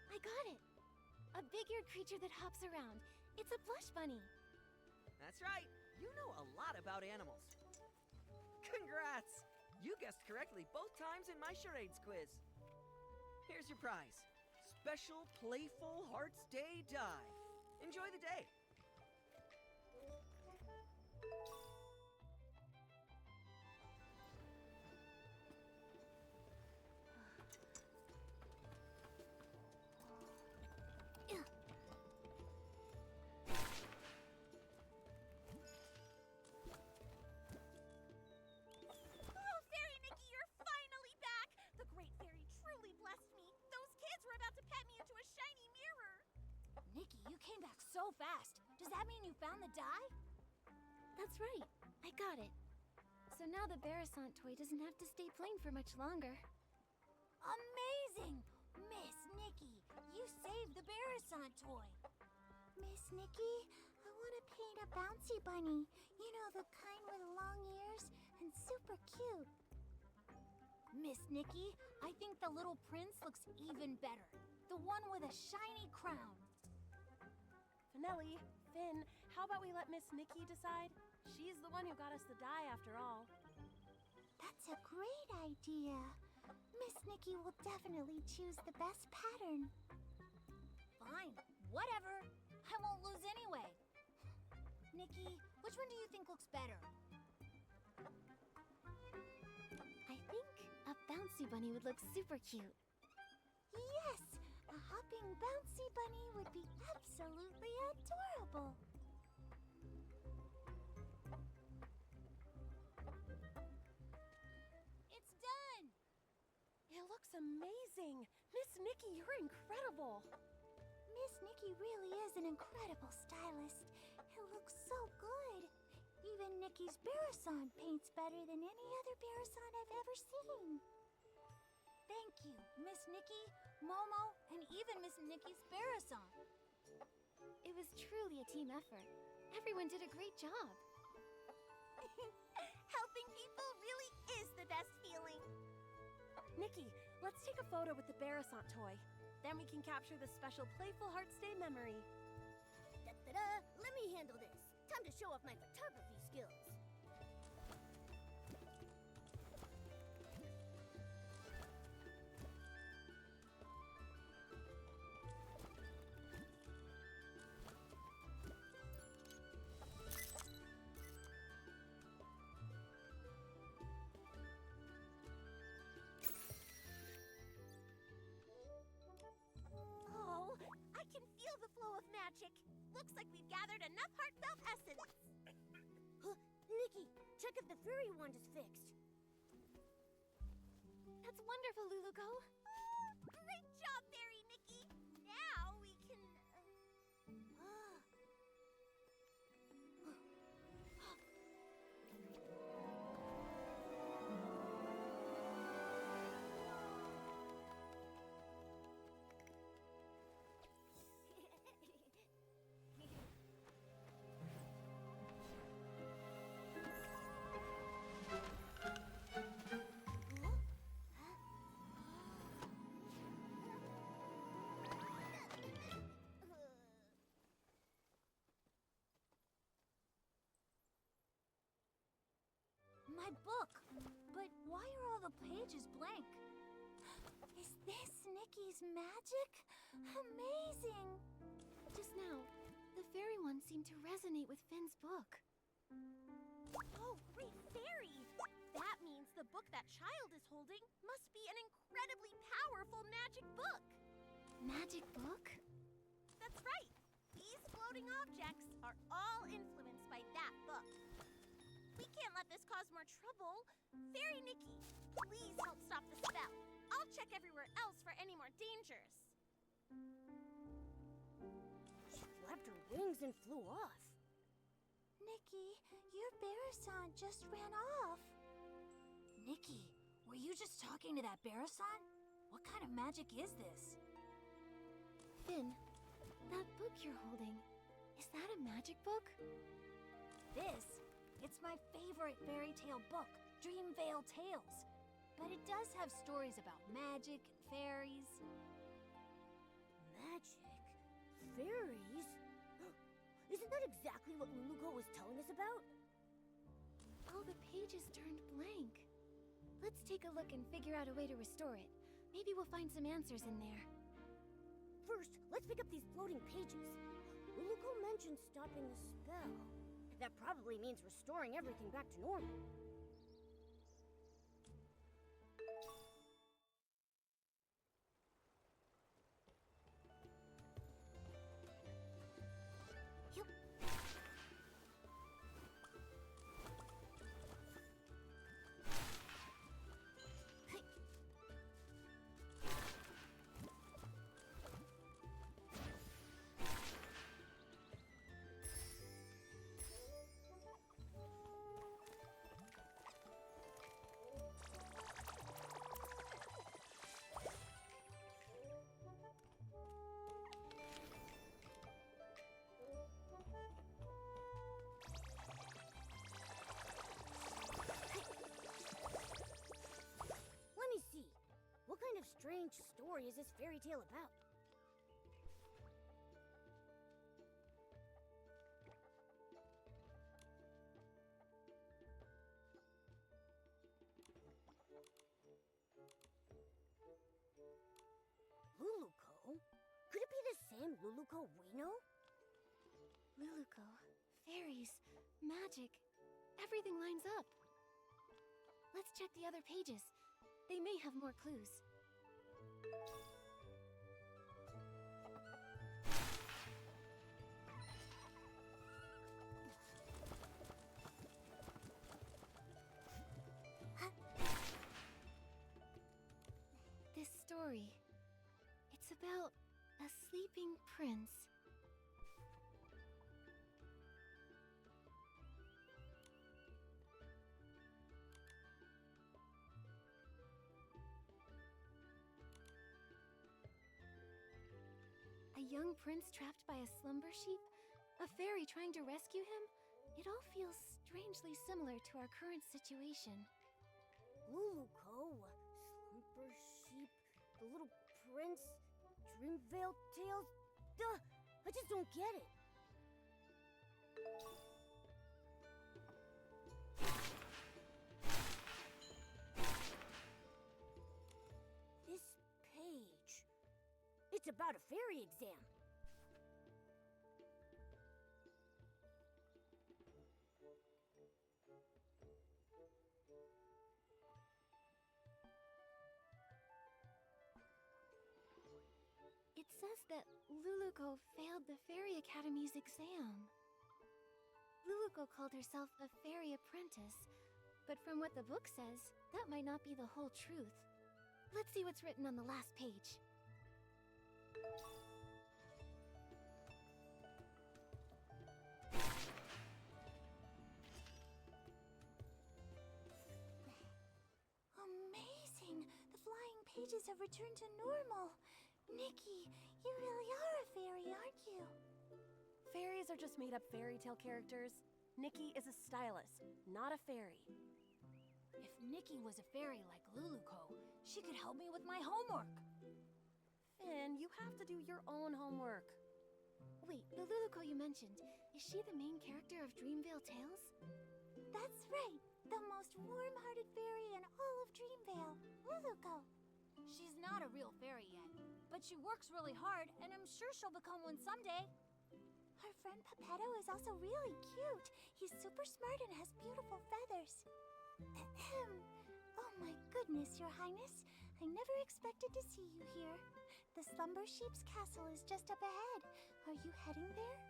I got it. A big-eared creature that hops around. It's a blush bunny. That's right. You know a lot about animals. Congrats! You guessed correctly both times in my charades quiz. Here's your prize. Special Playful Hearts Day dye. Enjoy the day. Oh, Fairy Nikki, you're finally back! The Great Fairy truly blessed me. Those kids were about to pet me in that mean you found the die? That's right. I got it. So now the Barasant toy doesn't have to stay plain for much longer. Amazing! Miss Nikki, you saved the Barasant toy. Miss Nikki, I want to paint a bouncy bunny. You know, the kind with long ears and super cute. Miss Nikki, I think the little prince looks even better. The one with a shiny crown. Finelli, Finn, how about we let Miss Nikki decide? She's the one who got us the die after all. That's a great idea. Miss Nikki will definitely choose the best pattern. Fine, whatever. I won't lose anyway. Nikki, which one do you think looks better? I think a bouncy bunny would look super cute. Yes, a hopping bouncy bunny would be absolutely adorable. It's done! It looks amazing! Miss Nikki, you're incredible! Miss Nikki really is an incredible stylist. It looks so good. Even Nikki's Barasant paints better than any other Barasant I've ever seen. Thank you, Miss Nikki, Momo, and even Miss Nikki's Barasant. It was truly a team effort. Everyone did a great job. Helping people really is the best feeling. Nikki, let's take a photo with the Barasant toy. Then we can capture the special Playful Hearts Day memory. Da-da-da! Let me handle this. Time to show off my photography skills. Oh, I can feel the flow of magic. Looks like we've gathered enough heartfelt essence. Nikki, check if the fairy wand is fixed. That's wonderful, Luluko. Great job, Fairy Nikki. Now we can... My book! But why are all the pages blank? Is this Nikki's magic? Amazing! Just now, the fairy one seemed to resonate with Finn's book. Oh, great fairy! That means the book that child is holding must be an incredibly powerful magic book. Magic book? That's right. These floating objects are all influenced by that book. We can't let this cause more trouble. Fairy Nikki, please help stop the spell. I'll check everywhere else for any more dangers. She flapped her wings and flew off. Nikki, your Barasant just ran off. Nikki, were you just talking to that Barasant? What kind of magic is this? Finn, that book you're holding, is that a magic book? It's my favorite fairy tale book, Dreamvale Tales. But it does have stories about magic and fairies. Magic? Fairies? Isn't that exactly what Luluko was telling us about? All the pages turned blank. Let's take a look and figure out a way to restore it. Maybe we'll find some answers in there. First, let's pick up these floating pages. Luluko mentioned stopping the spell. That probably means restoring everything back to normal. Yup. story is this fairy tale about? Luluco? Could it be the same Luluco we know? Luluco, fairies, magic, everything lines up. Let's check the other pages. They may have more clues. This story, it's about a sleeping prince. A young prince trapped by a slumber sheep? A fairy trying to rescue him? It all feels strangely similar to our current situation. Luluco, Slumber Sheep, The Little Prince, Dreamvale Tales. Duh! I just don't get it. This page. It's about a fairy exam. It says that Luluco failed the Fairy Academy's exam. Luluco called herself a fairy apprentice, but from what the book says, that might not be the whole truth. Let's see what's written on the last page. Amazing! The flying pages have returned to normal. Nikki, you really are a fairy, aren't you? Fairies are just made-up fairy tale characters. Nikki is a stylist, not a fairy. If Nikki was a fairy like Luluco, she could help me with my homework. Finn, you have to do your own homework. Wait, the Luluco you mentioned, is she the main character of Dreamvale Tales? That's right, the most warm-hearted fairy in all of Dreamvale, Luluco. She's not a real fairy yet, but she works really hard, and I'm sure she'll become one someday. Her friend Pepetto is also really cute. He's super smart and has beautiful feathers. Ahem. Oh my goodness, Your Highness. I never expected to see you here. The Slumber Sheep's castle is just up ahead. Are you heading there?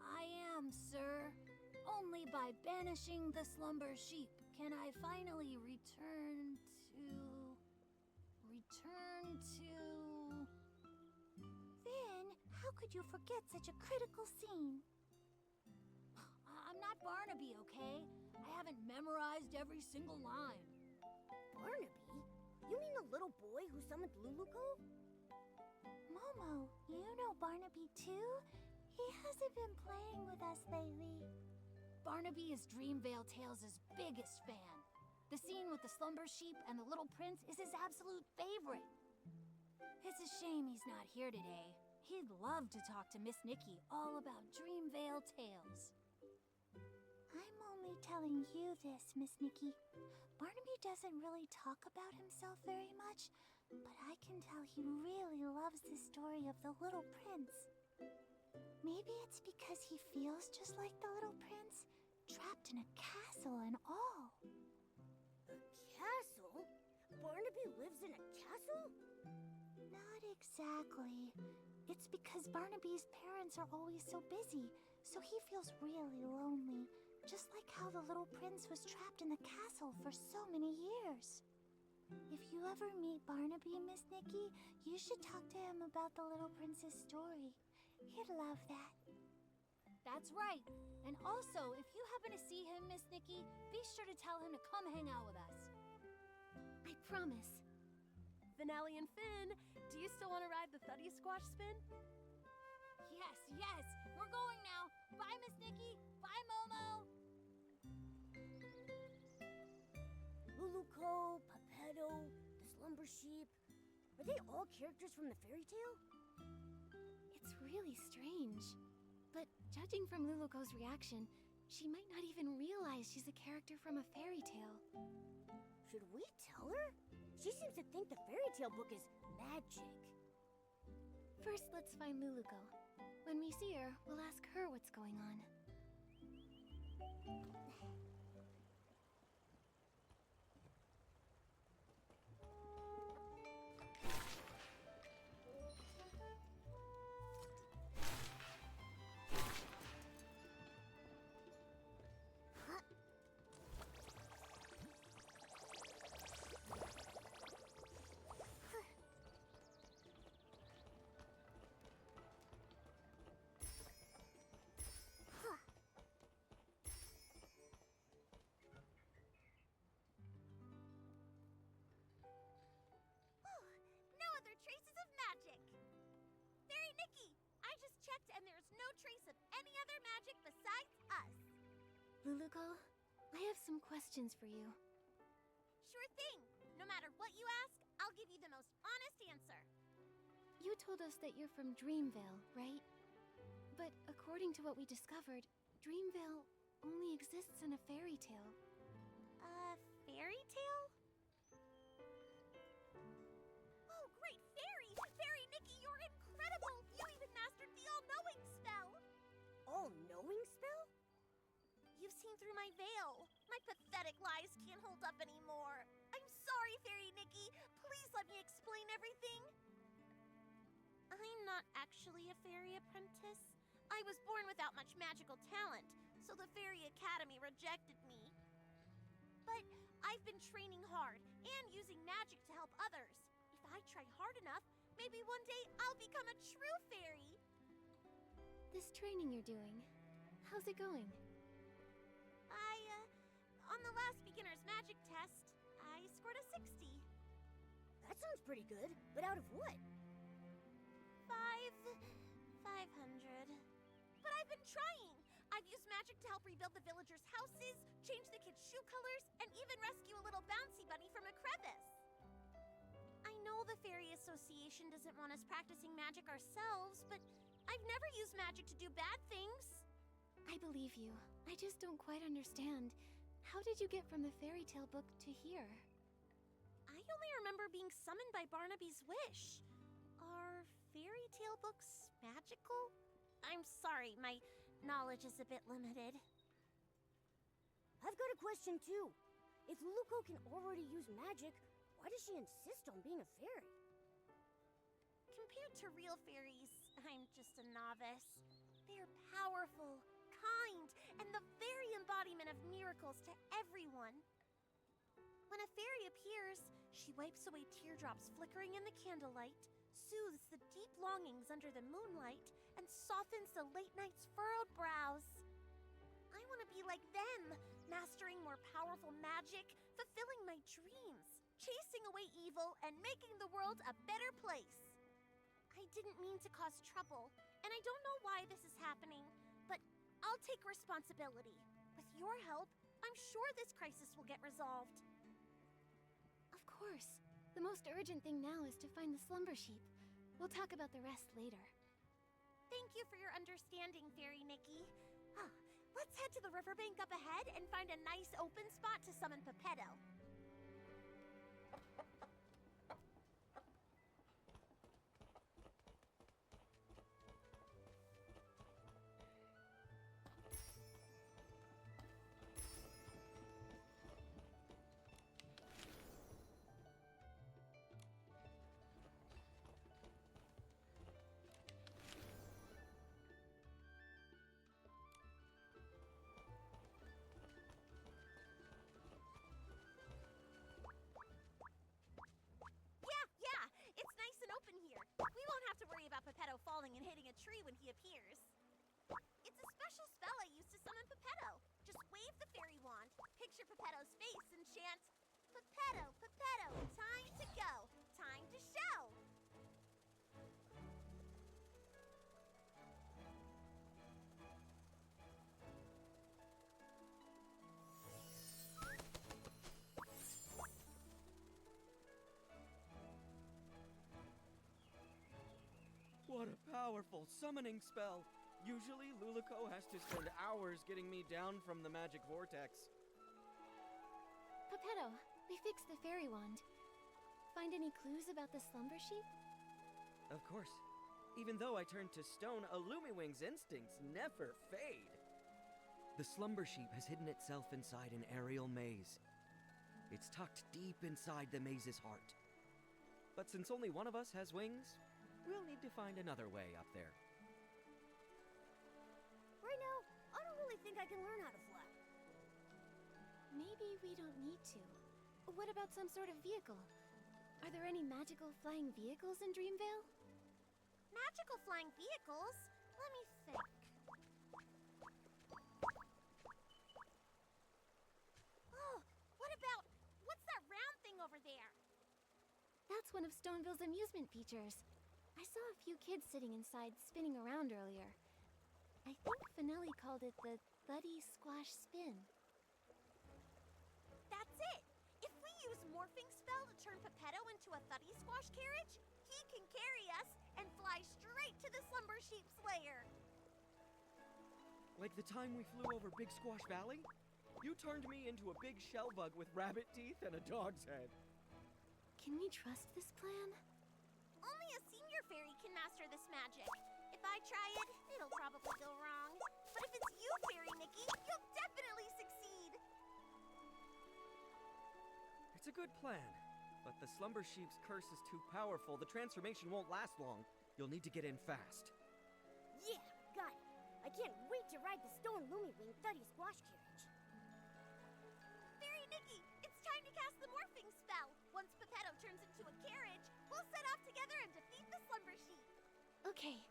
I am, sir. Only by banishing the Slumber Sheep can I finally return to... Finn, how could you forget such a critical scene? I'm not Barnaby, okay? I haven't memorized every single line. Barnaby? You mean the little boy who summoned Luluco? Momo, you know Barnaby too? He hasn't been playing with us lately. Barnaby is Dreamvale Tales' biggest fan. The scene with the slumber sheep and the little prince is his absolute favorite. It's a shame he's not here today. He'd love to talk to Miss Nikki all about Dreamvale Tales. I'm only telling you this, Miss Nikki. Barnaby doesn't really talk about himself very much, but I can tell he really loves the story of the little prince. Maybe it's because he feels just like the little prince, trapped in a castle and all. A castle? Barnaby lives in a castle? Not exactly. It's because Barnaby's parents are always so busy, so he feels really lonely, just like how the little prince was trapped in the castle for so many years. If you ever meet Barnaby, Miss Nikki, you should talk to him about the little prince's story. He'd love that. That's right. And also, if you happen to see him, Miss Nikki, be sure to tell him to come hang out with us. I promise. Finale and Finn, do you still want to ride the Thuddy Squash spin? Yes, yes. We're going now. Bye, Miss Nikki. Bye, Momo. Luluco, Pepetto, the sheep. Are they all characters from the fairy tale? It's really strange. But judging from Luluko's reaction, she might not even realize she's a character from a fairy tale. Should we tell her? She seems to think the fairy tale book is magic. First, let's find Luluko. When we see her, we'll ask her what's going on. No other traces of magic. Fairy Nikki, I just checked and there's no trace of any other magic besides us. Luluko, I have some questions for you. Sure thing. No matter what you ask, I'll give you the most honest answer. You told us that you're from Dreamvale, right? But according to what we discovered, Dreamvale only exists in a fairy tale. A fairy tale? Oh, great fairy! Fairy Nikki, you're incredible! You even mastered the all-knowing spell! All-knowing spell? You've seen through my veil. My pathetic lies can't hold up anymore. I'm sorry, Fairy Nikki. Please let me explain everything. I'm not actually a fairy apprentice. I was born without much magical talent, so the Fairy Academy rejected me. But I've been training hard and using magic to help others. If I try hard enough, maybe one day I'll become a true fairy. This training you're doing, how's it going? On the last beginner's magic test, I scored a 60. That sounds pretty good, but out of what? 500. But I've been trying. I've used magic to help rebuild the villagers' houses, change the kids' shoe colors, and even rescue a little bouncy bunny from a crevice. I know the Fairy Association doesn't want us practicing magic ourselves, but I've never used magic to do bad things. I believe you. I just don't quite understand. How did you get from the fairy tale book to here? I only remember being summoned by Barnaby's wish. Are fairy tale books magical? I'm sorry, my knowledge is a bit limited. I've got a question too. If Luluko can already use magic, why does she insist on being a fairy? Compared to real fairies, I'm just a novice. They're powerful, kind, and the very embodiment of miracles to everyone. When a fairy appears, she wipes away teardrops flickering in the candlelight, soothes the deep longings under the moonlight, and softens the late night's furrowed brows. I want to be like them, mastering more powerful magic, fulfilling my dreams, chasing away evil, and making the world a better place. I didn't mean to cause trouble, and I don't know why this is happening, but I'll take responsibility. With your help, I'm sure this crisis will get resolved. Of course. The most urgent thing now is to find the slumber sheep. We'll talk about the rest later. Thank you for your understanding, Fairy Nikki. Let's head to the riverbank up ahead and find a nice open spot to summon Pepetto. Pepetto falling and hitting a tree when he appears. It's a special spell I use to summon Pepetto. Just wave the fairy wand, picture Pepetto's face, and chant, Pepetto, Pepetto, time to go, time to show. powerful summoning spell. Usually, Lulico has to spend hours getting me down from the magic vortex. Geppetto, we fixed the fairy wand. Find any clues about the slumber sheep? Of course. Even though I turned to stone, a Lumiwing's instincts never fade. The slumber sheep has hidden itself inside an aerial maze. It's tucked deep inside the maze's heart. But since only one of us has wings, we'll need to find another way up there. Right now, I don't really think I can learn how to fly. Maybe we don't need to. What about some sort of vehicle? Are there any magical flying vehicles in Dreamvale? Magical flying vehicles? Let me think. Oh, what's that round thing over there? That's one of Stoneville's amusement features. I saw a few kids sitting inside spinning around earlier. I think Finelli called it the Buddy Squash Spin. That's it! If we use Morphing Spell to turn Geppetto into a Thuddy Squash carriage, he can carry us and fly straight to the Slumber Sheep's lair. Like the time we flew over Big Squash Valley? You turned me into a big shell bug with rabbit teeth and a dog's head. Can we trust this plan? Only a senior fairy can master this magic. If I try it, it'll probably go wrong. But if it's you, Fairy Nikki, you'll definitely succeed. It's a good plan, but the Slumber Sheep's curse is too powerful. The transformation won't last long. You'll need to get in fast. Yeah, got it. I can't wait to ride the Stone Lumiwing Thuddy Squash carriage. Fairy Nikki, it's time to cast the Morphing Spell. Once Geppetto turns into a carriage, we'll set off together and defeat the Slumber Sheep. Okay.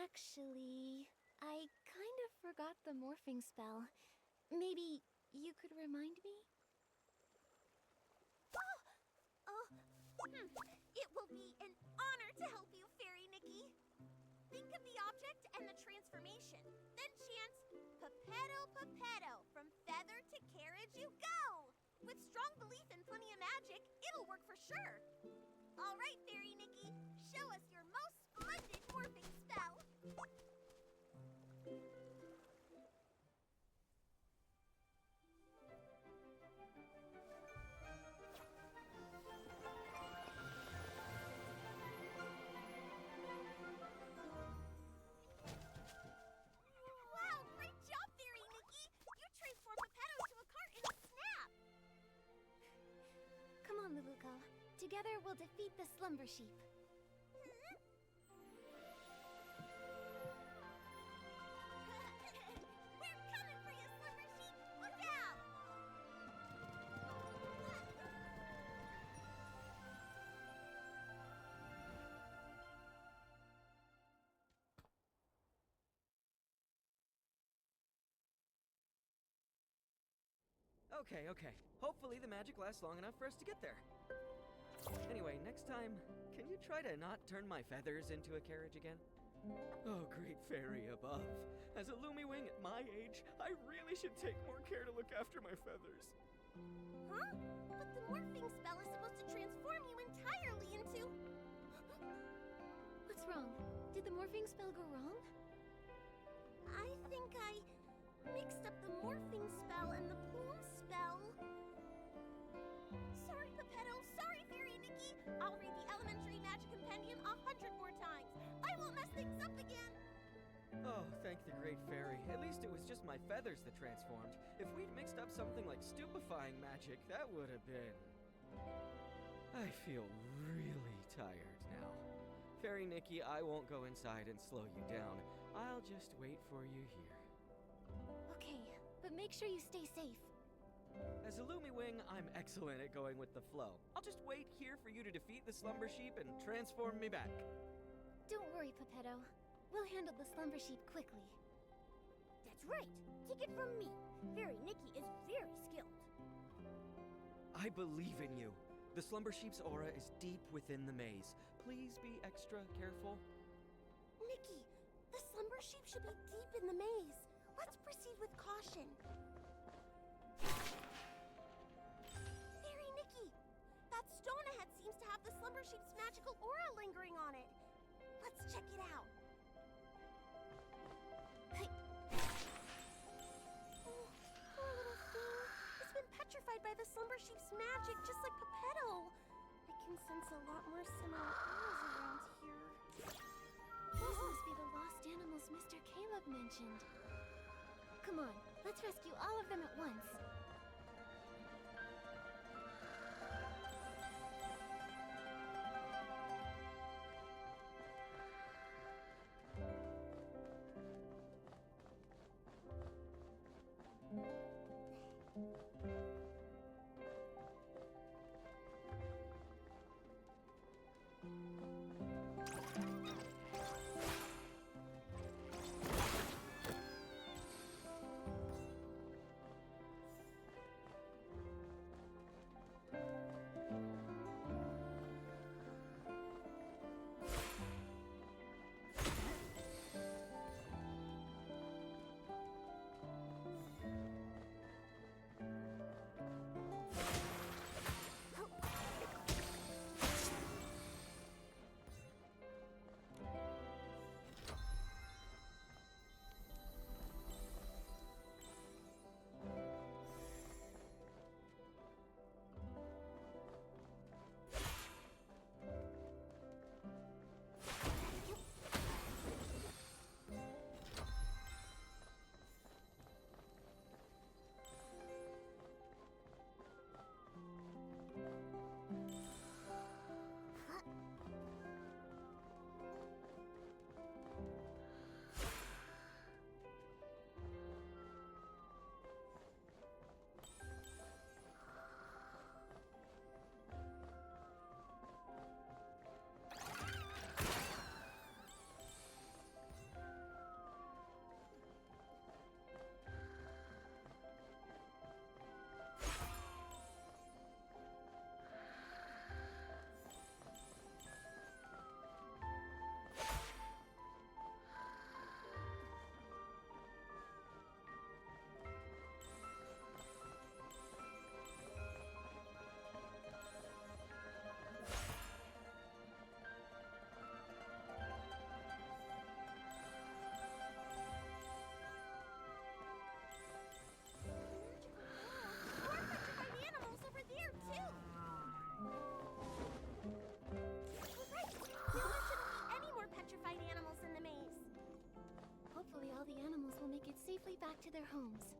Actually, I kind of forgot the morphing spell. Maybe you could remind me? It will be an honor to help you, Fairy Nikki. Think of the object and the transformation. Then chant, Geppetto, Geppetto, from feather to carriage you go! With strong belief and plenty of magic, it'll work for sure. All right, Fairy Nikki, show us your most splendid morphing spell. Wow, great job, Fairy Nikki! You transformed Geppetto to a cart in a snap! Come on, Luluko. Together we'll defeat the slumber sheep. We're coming for you, Slumber Sheep! Look out! Okay. Hopefully the magic lasts long enough for us to get there. Anyway, next time, can you try to not turn my feathers into a carriage again? Oh, great fairy above. As a Lumiwing at my age, I really should take more care to look after my feathers. Huh? But the morphing spell is supposed to transform you entirely into... What's wrong? Did the morphing spell go wrong? I think I mixed up the morphing spell and the plume spell. Sorry, Geppetto. Sorry, Fairy Nikki. I'll read the Elementary Magic Compendium 100 more times. I won't mess things up again. Oh, thank the great fairy. At least it was just my feathers that transformed. If we'd mixed up something like stupefying magic, that would have been... I feel really tired now. Fairy Nikki, I won't go inside and slow you down. I'll just wait for you here. Okay, but make sure you stay safe. As a Lumiwing, I'm excellent at going with the flow. I'll just wait here for you to defeat the Slumber Sheep and transform me back. Don't worry, Geppetto. We'll handle the slumber sheep quickly. That's right. Take it from me. Fairy Nikki is very skilled. I believe in you. The Slumber Sheep's aura is deep within the maze. Please be extra careful. Nikki, the slumber sheep should be deep in the maze. Let's proceed with caution. Fairy Nikki, that stone ahead seems to have the slumber sheep's magical aura lingering on it. Let's check it out. Hey. Oh, poor little thing. It's been petrified by the slumber sheep's magic, just like Pepetto. I can sense a lot more similar auras around here. These must be the lost animals Mr. Caleb mentioned. Come on, let's rescue all of them at once. Hopefully all the animals will make it safely back to their homes.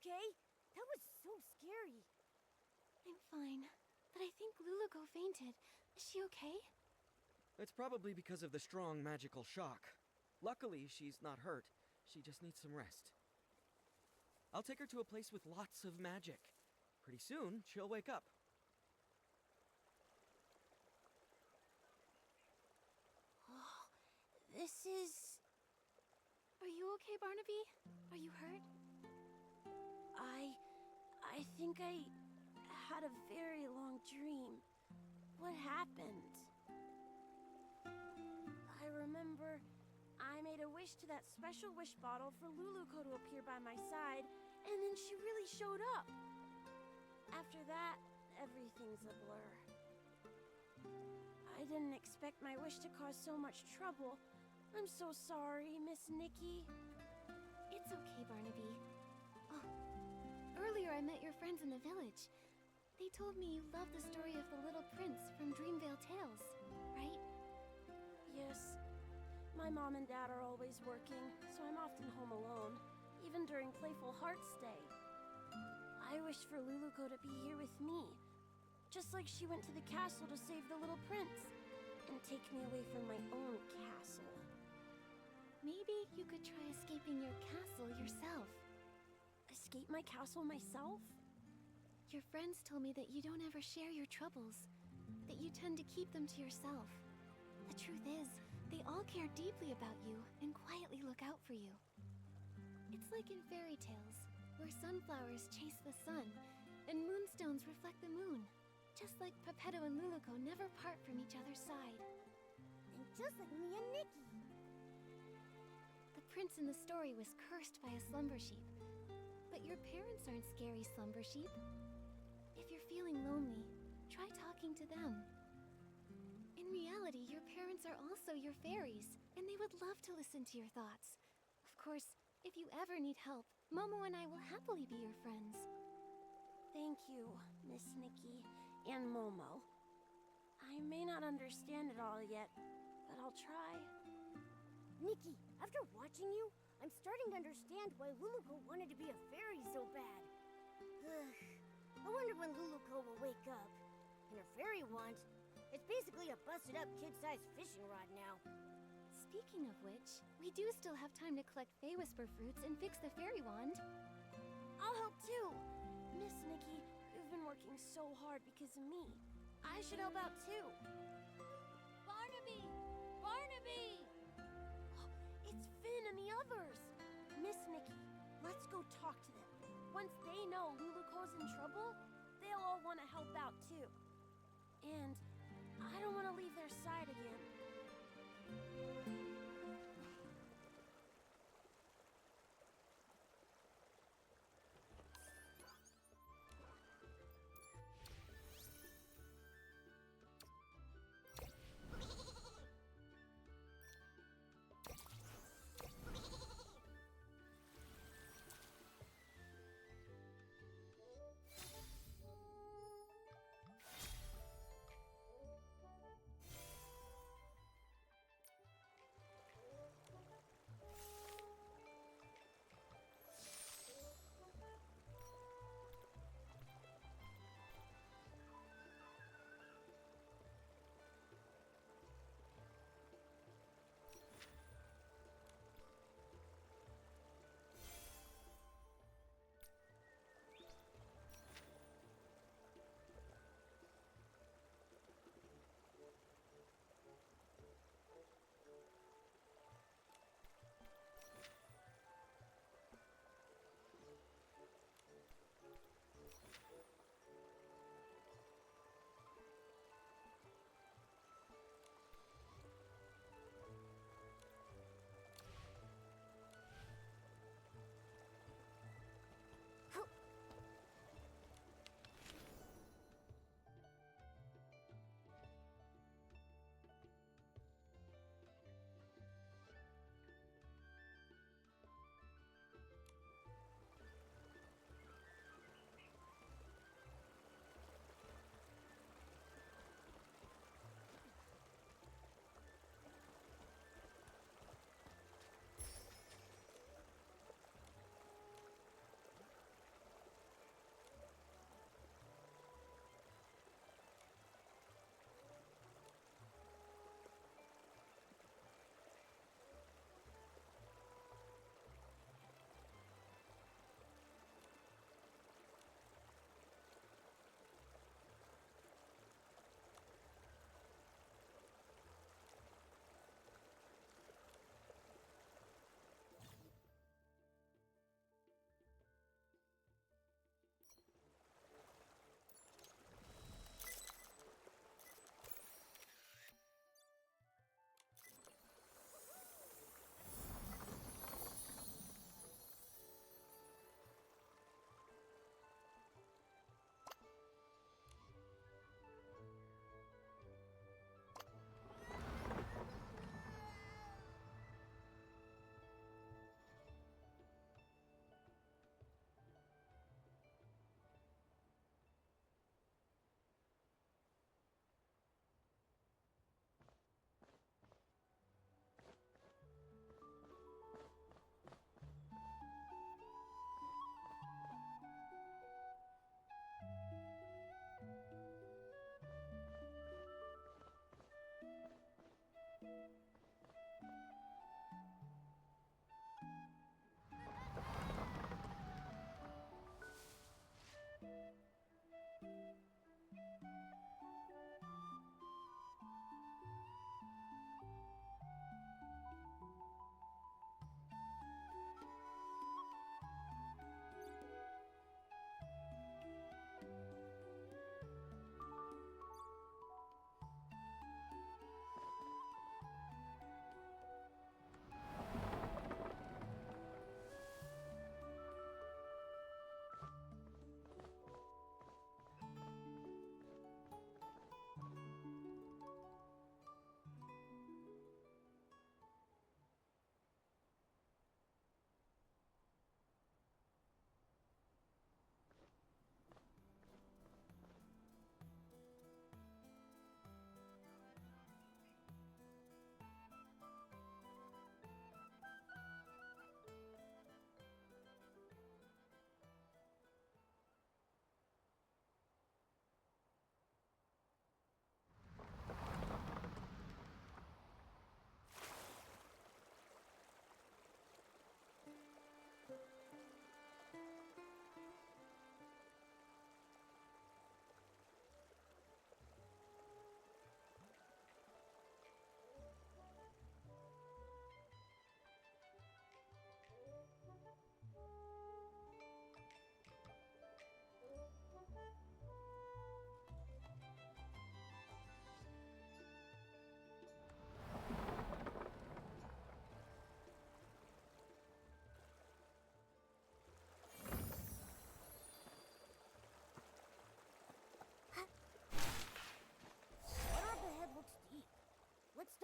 okay? That was so scary. I'm fine, but I think Luluko fainted. Is she okay? It's probably because of the strong magical shock. Luckily, she's not hurt. She just needs some rest. I'll take her to a place with lots of magic. Pretty soon, she'll wake up. Oh, this is... Are you okay, Barnaby? Are you hurt? I think I had a very long dream. What happened? I remember I made a wish to that special wish bottle for Luluko to appear by my side, and then she really showed up. After that, everything's a blur. I didn't expect my wish to cause so much trouble. I'm so sorry, Miss Nikki. It's okay, Barnaby. Oh, earlier I met your friends in the village. They told me you love the story of the little prince from Dreamvale Tales, right? Yes. My mom and dad are always working, so I'm often home alone, even during Playful Hearts Day. I wish for Luluko to be here with me, just like she went to the castle to save the little prince, and take me away from my own castle. Maybe you could try escaping your castle yourself. Escape my castle myself? Your friends told me that you don't ever share your troubles, that you tend to keep them to yourself. The truth is, they all care deeply about you and quietly look out for you. It's like in fairy tales, where sunflowers chase the sun, and moonstones reflect the moon. Just like Pepetto and Luluko never part from each other's side. And just like me and Nikki. The prince in the story was cursed by a slumber sheep. But your parents aren't scary slumber sheep. If you're feeling lonely, try talking to them. In reality, your parents are also your fairies, and they would love to listen to your thoughts. Of course, if you ever need help, Momo and I will happily be your friends. Thank you, Miss Nikki and Momo. I may not understand it all yet, but I'll try. Nikki, after watching you, I'm starting to understand why Luluko wanted to be a fairy so bad. Ugh. I wonder when Luluko will wake up. And her fairy wand, it's basically a busted-up kid-sized fishing rod now. Speaking of which, we do still have time to collect Fey Whisper fruits and fix the fairy wand. I'll help too. Miss Nikki, you've been working so hard because of me. I should help out too. Barnaby! Barnaby! It's Finn and the others. Miss Nikki, let's go talk to them. Once they know Luluko's in trouble, they'll all want to help out too. And I don't want to leave their side again.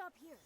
stop here.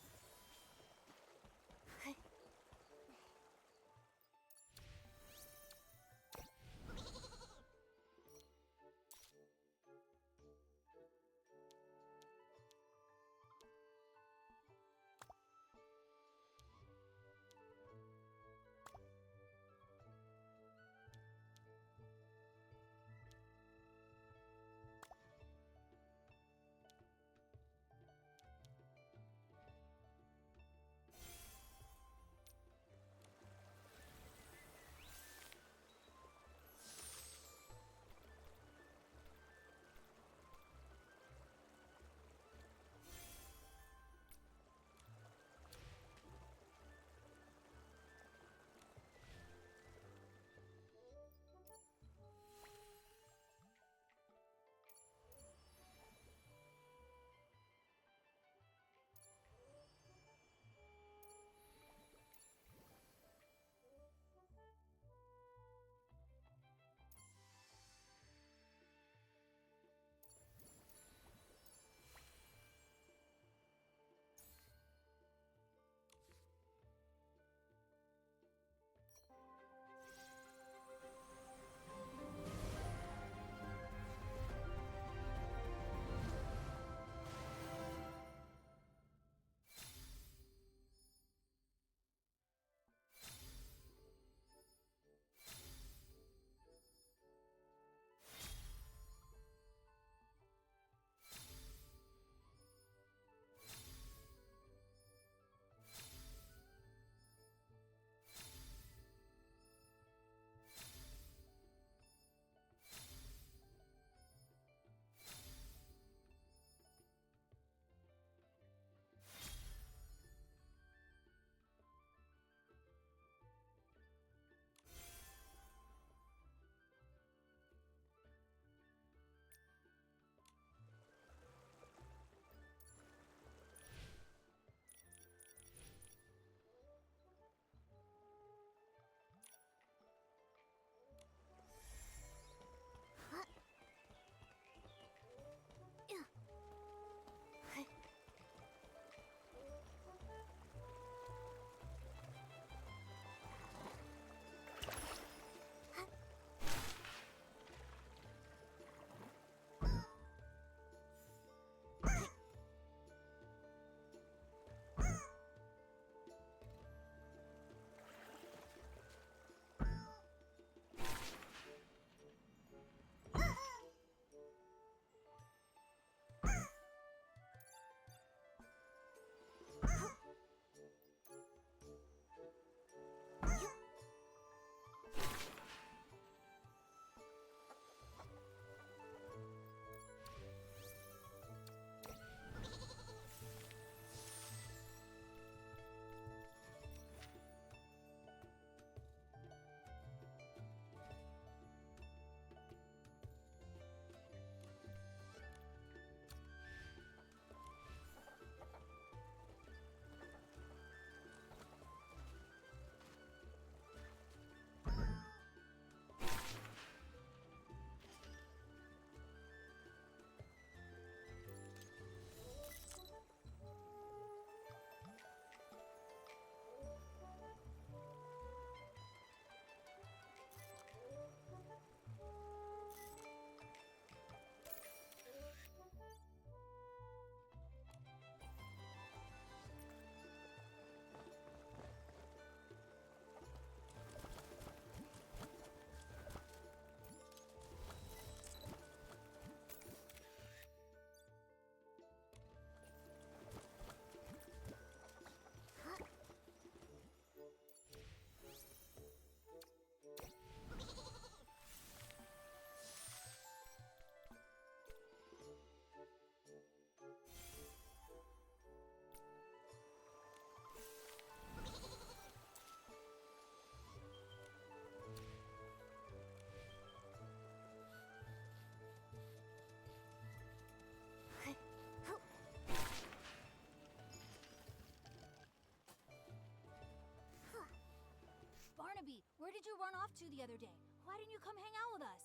Barnaby, where did you run off to the other day? Why didn't you come hang out with us?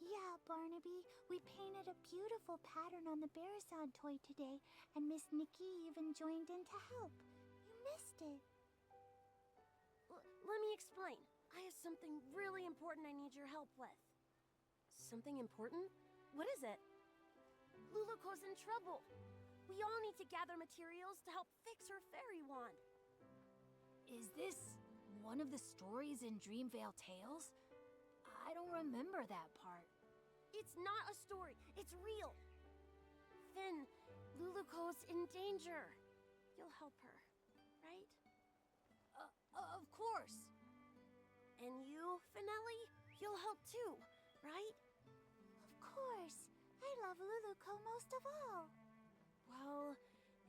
Yeah, Barnaby, we painted a beautiful pattern on the Bearson toy today, and Miss Nikki even joined in to help. You missed it. Let me explain. I have something really important I need your help with. Something important? What is it? Luluko's in trouble. We all need to gather materials to help fix her fairy wand. Is this one of the stories in Dreamvale Tales? I don't remember that part. It's not a story. It's real. Finn, Luluko's in danger. You'll help her, right? Of course. And you, Finelli, you'll help too, right? Of course. I love Luluko most of all. Well,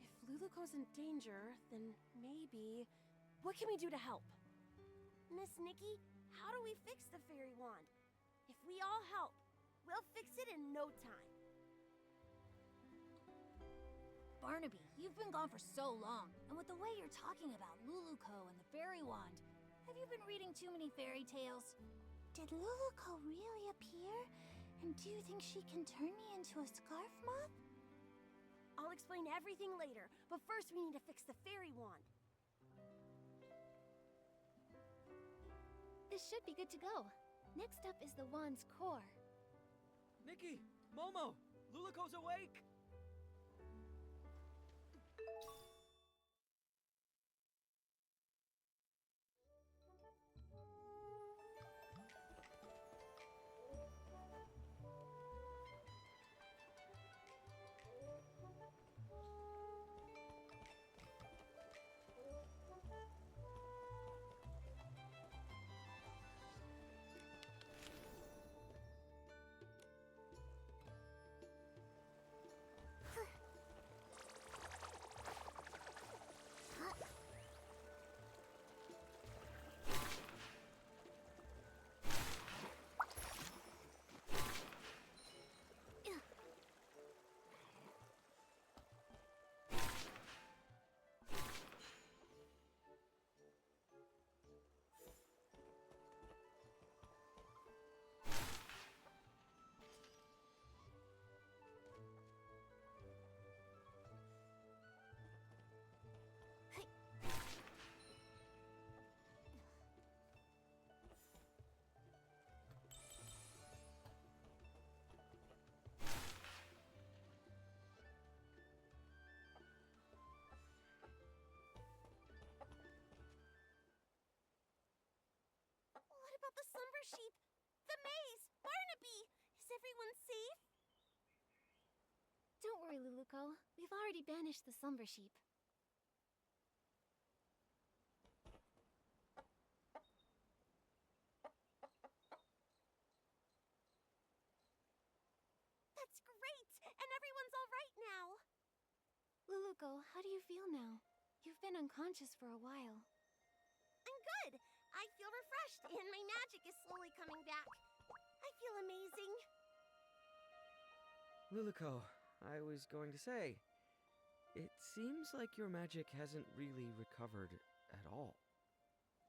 if Luluko's in danger, then maybe... What can we do to help? Miss Nikki, how do we fix the fairy wand? If we all help, we'll fix it in no time. Barnaby, you've been gone for so long, and with the way you're talking about Luluko and the fairy wand, have you been reading too many fairy tales? Did Luluko really appear? And do you think she can turn me into a scarf moth? I'll explain everything later, but first we need to fix the fairy wand. This should be good to go. Next up is the wand's core. Nikki! Momo! Luluko's awake! What about the slumber sheep? The maze! Barnaby! Is everyone safe? Don't worry, Luluko. We've already banished the slumber sheep. That's great! And everyone's all right now! Luluko, how do you feel now? You've been unconscious for a while. I'm good! I feel refreshed, and my magic is slowly coming back. I feel amazing. Luluko, I was going to say, it seems like your magic hasn't really recovered at all.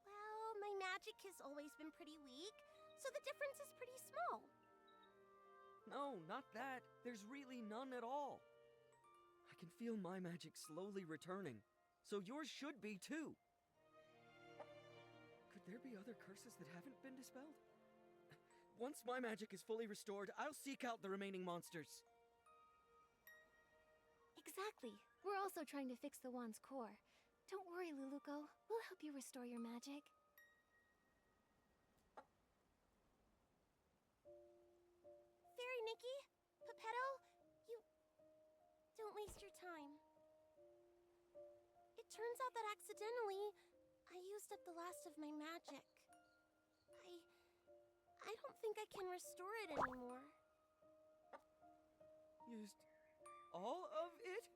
Well, my magic has always been pretty weak, so the difference is pretty small. No, not that. There's really none at all. I can feel my magic slowly returning, so yours should be too. Could there be other curses that haven't been dispelled? Once my magic is fully restored, I'll seek out the remaining monsters. Exactly. We're also trying to fix the wand's core. Don't worry, Luluko. We'll help you restore your magic. Fairy Nikki, Pepetto, you... Don't waste your time. It turns out that accidentally, I used up the last of my magic. I don't think I can restore it anymore. Used all of it?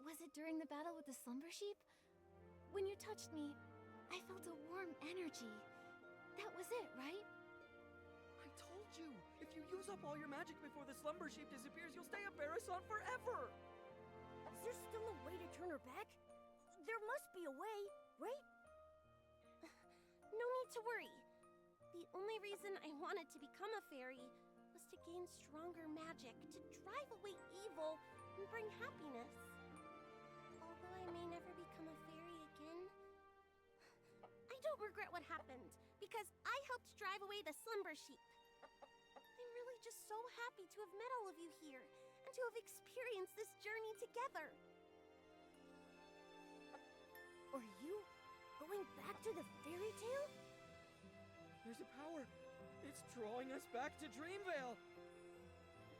Was it during the battle with the slumber sheep? When you touched me, I felt a warm energy. That was it, right? I told you! If you use up all your magic before the slumber sheep disappears, you'll stay a Barasson forever! Is there still a way to turn her back? There must be a way, right? No need to worry. The only reason I wanted to become a fairy was to gain stronger magic, to drive away evil, and bring happiness. Although I may never become a fairy again, I don't regret what happened, because I helped drive away the slumber sheep. I'm really just so happy to have met all of you here, and to have experienced this journey together. Are you going back to the fairy tale? There's a power. It's drawing us back to Dreamvale.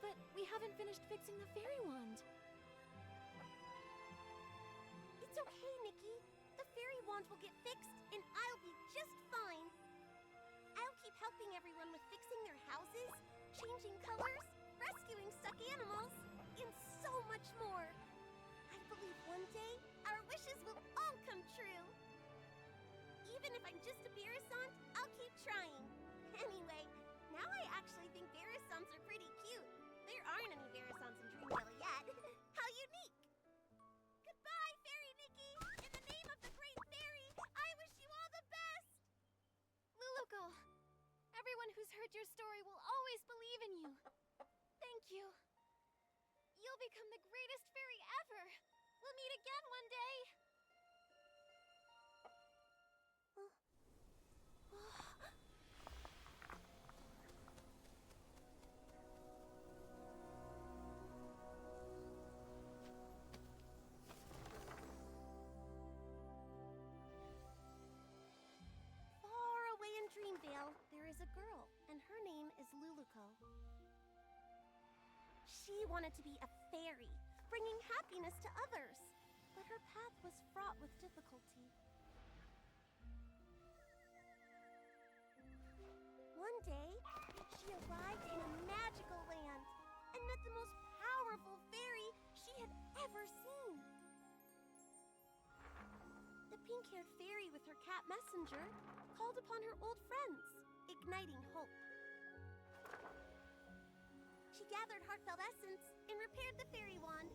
But we haven't finished fixing the fairy wand. It's okay, Nikki. The fairy wand will get fixed, and I'll be just fine. I'll keep helping everyone with fixing their houses, changing colors, rescuing stuck animals, and so much more. I believe one day our wishes will all come true. Even if I'm just a Barasant, I'll keep trying. Anyway, now I actually think Barasants are pretty cute. There aren't any Barasants in Dreamville yet. How unique! Goodbye, Fairy Nikki! In the name of the Great Fairy, I wish you all the best! Luluko, everyone who's heard your story will always believe in you. Thank you. You'll become the greatest fairy ever. We'll meet again one day. Far away in Dreamvale, there is a girl, and her name is Luluko. She wanted to be a fairy, bringing happiness to others, but her path was fraught with difficulty. One day, she arrived in a magical land and met the most powerful fairy she had ever seen. The pink-haired fairy with her cat messenger called upon her old friends, igniting hope. She gathered heartfelt essence and repaired the fairy wand.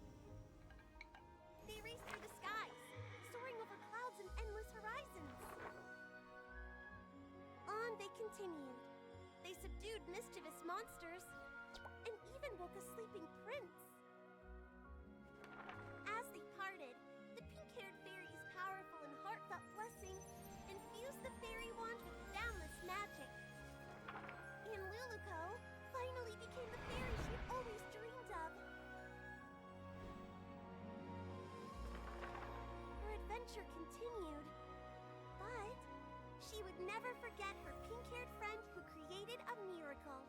They raced through the skies, soaring over clouds and endless horizons. On they continued. They subdued mischievous monsters and even woke a sleeping prince. As they parted, the pink-haired fairy's powerful and heartfelt blessing infused the fairy wand with boundless magic. And Luluko finally became the fairy she'd always dreamed of. Her adventure continued, but she would never forget her pink-haired friend who created a miracle.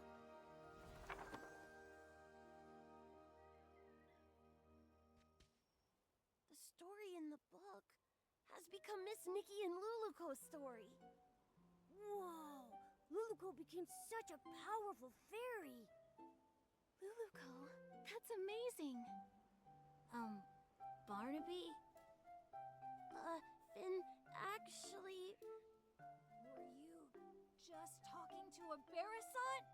The story in the book has become Miss Nikki and Luluko's story. Whoa! Luluko became such a powerful fairy. Luluko, that's amazing. Barnaby? Finn, actually... Were you just talking to a Barasant?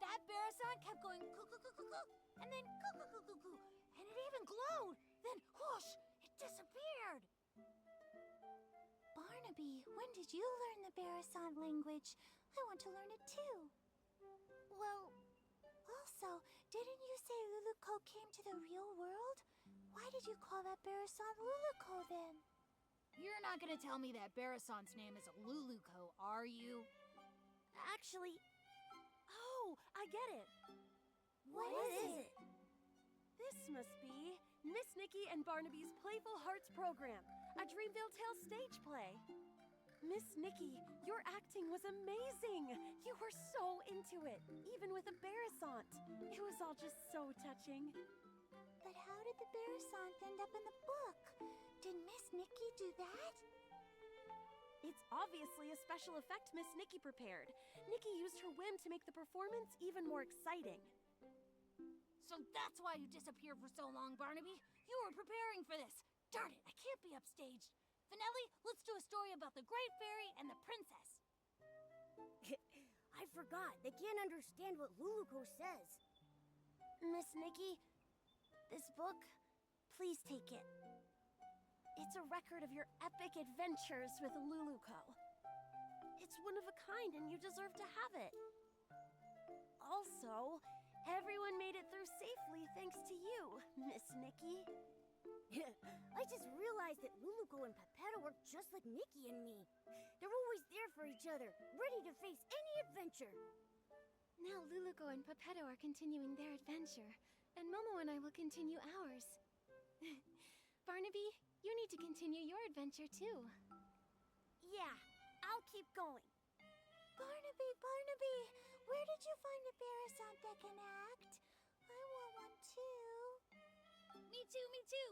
That Barasant kept going coo-coo-coo-coo-coo, and then coo-coo-coo-coo-coo, and it even glowed. Then whoosh, it disappeared. Barnaby, when did you learn the Barasant language? I want to learn it too. Well, Also, didn't you say Luluko came to the real world? Why did you call that Barasant Luluko then? You're not gonna tell me that Barasant's name is Luluko, are you? actually... Oh, I get it. What is it? This must be Miss Nikki and Barnaby's Playful Hearts program, a Dreamville Tale stage play. Miss Nikki, your acting was amazing. You were so into it, even with a Barasant. It was all just so touching. But how did the Barasant end up in the book? Did Miss Nikki do that? It's obviously a special effect Miss Nikki prepared. Nikki used her whim to make the performance even more exciting. So that's why you disappeared for so long, Barnaby. You were preparing for this. Darn it, I can't be upstaged. Finelli, let's do a story about the Great Fairy and the Princess. I forgot. They can't understand what Luluko says. Miss Nikki, this book, please take it. It's a record of your epic adventures with Luluko. It's one of a kind and you deserve to have it. Also, everyone made it through safely thanks to you, Miss Nikki. I just realized that Luluco and Pepetto are just like Nikki and me. They're always there for each other, ready to face any adventure. Now Luluco and Pepetto are continuing their adventure, and Momo and I will continue ours. Barnaby, you need to continue your adventure too. Yeah, I'll keep going. Barnaby, where did you find a Barasant that can act? I want one too. Me too, me too.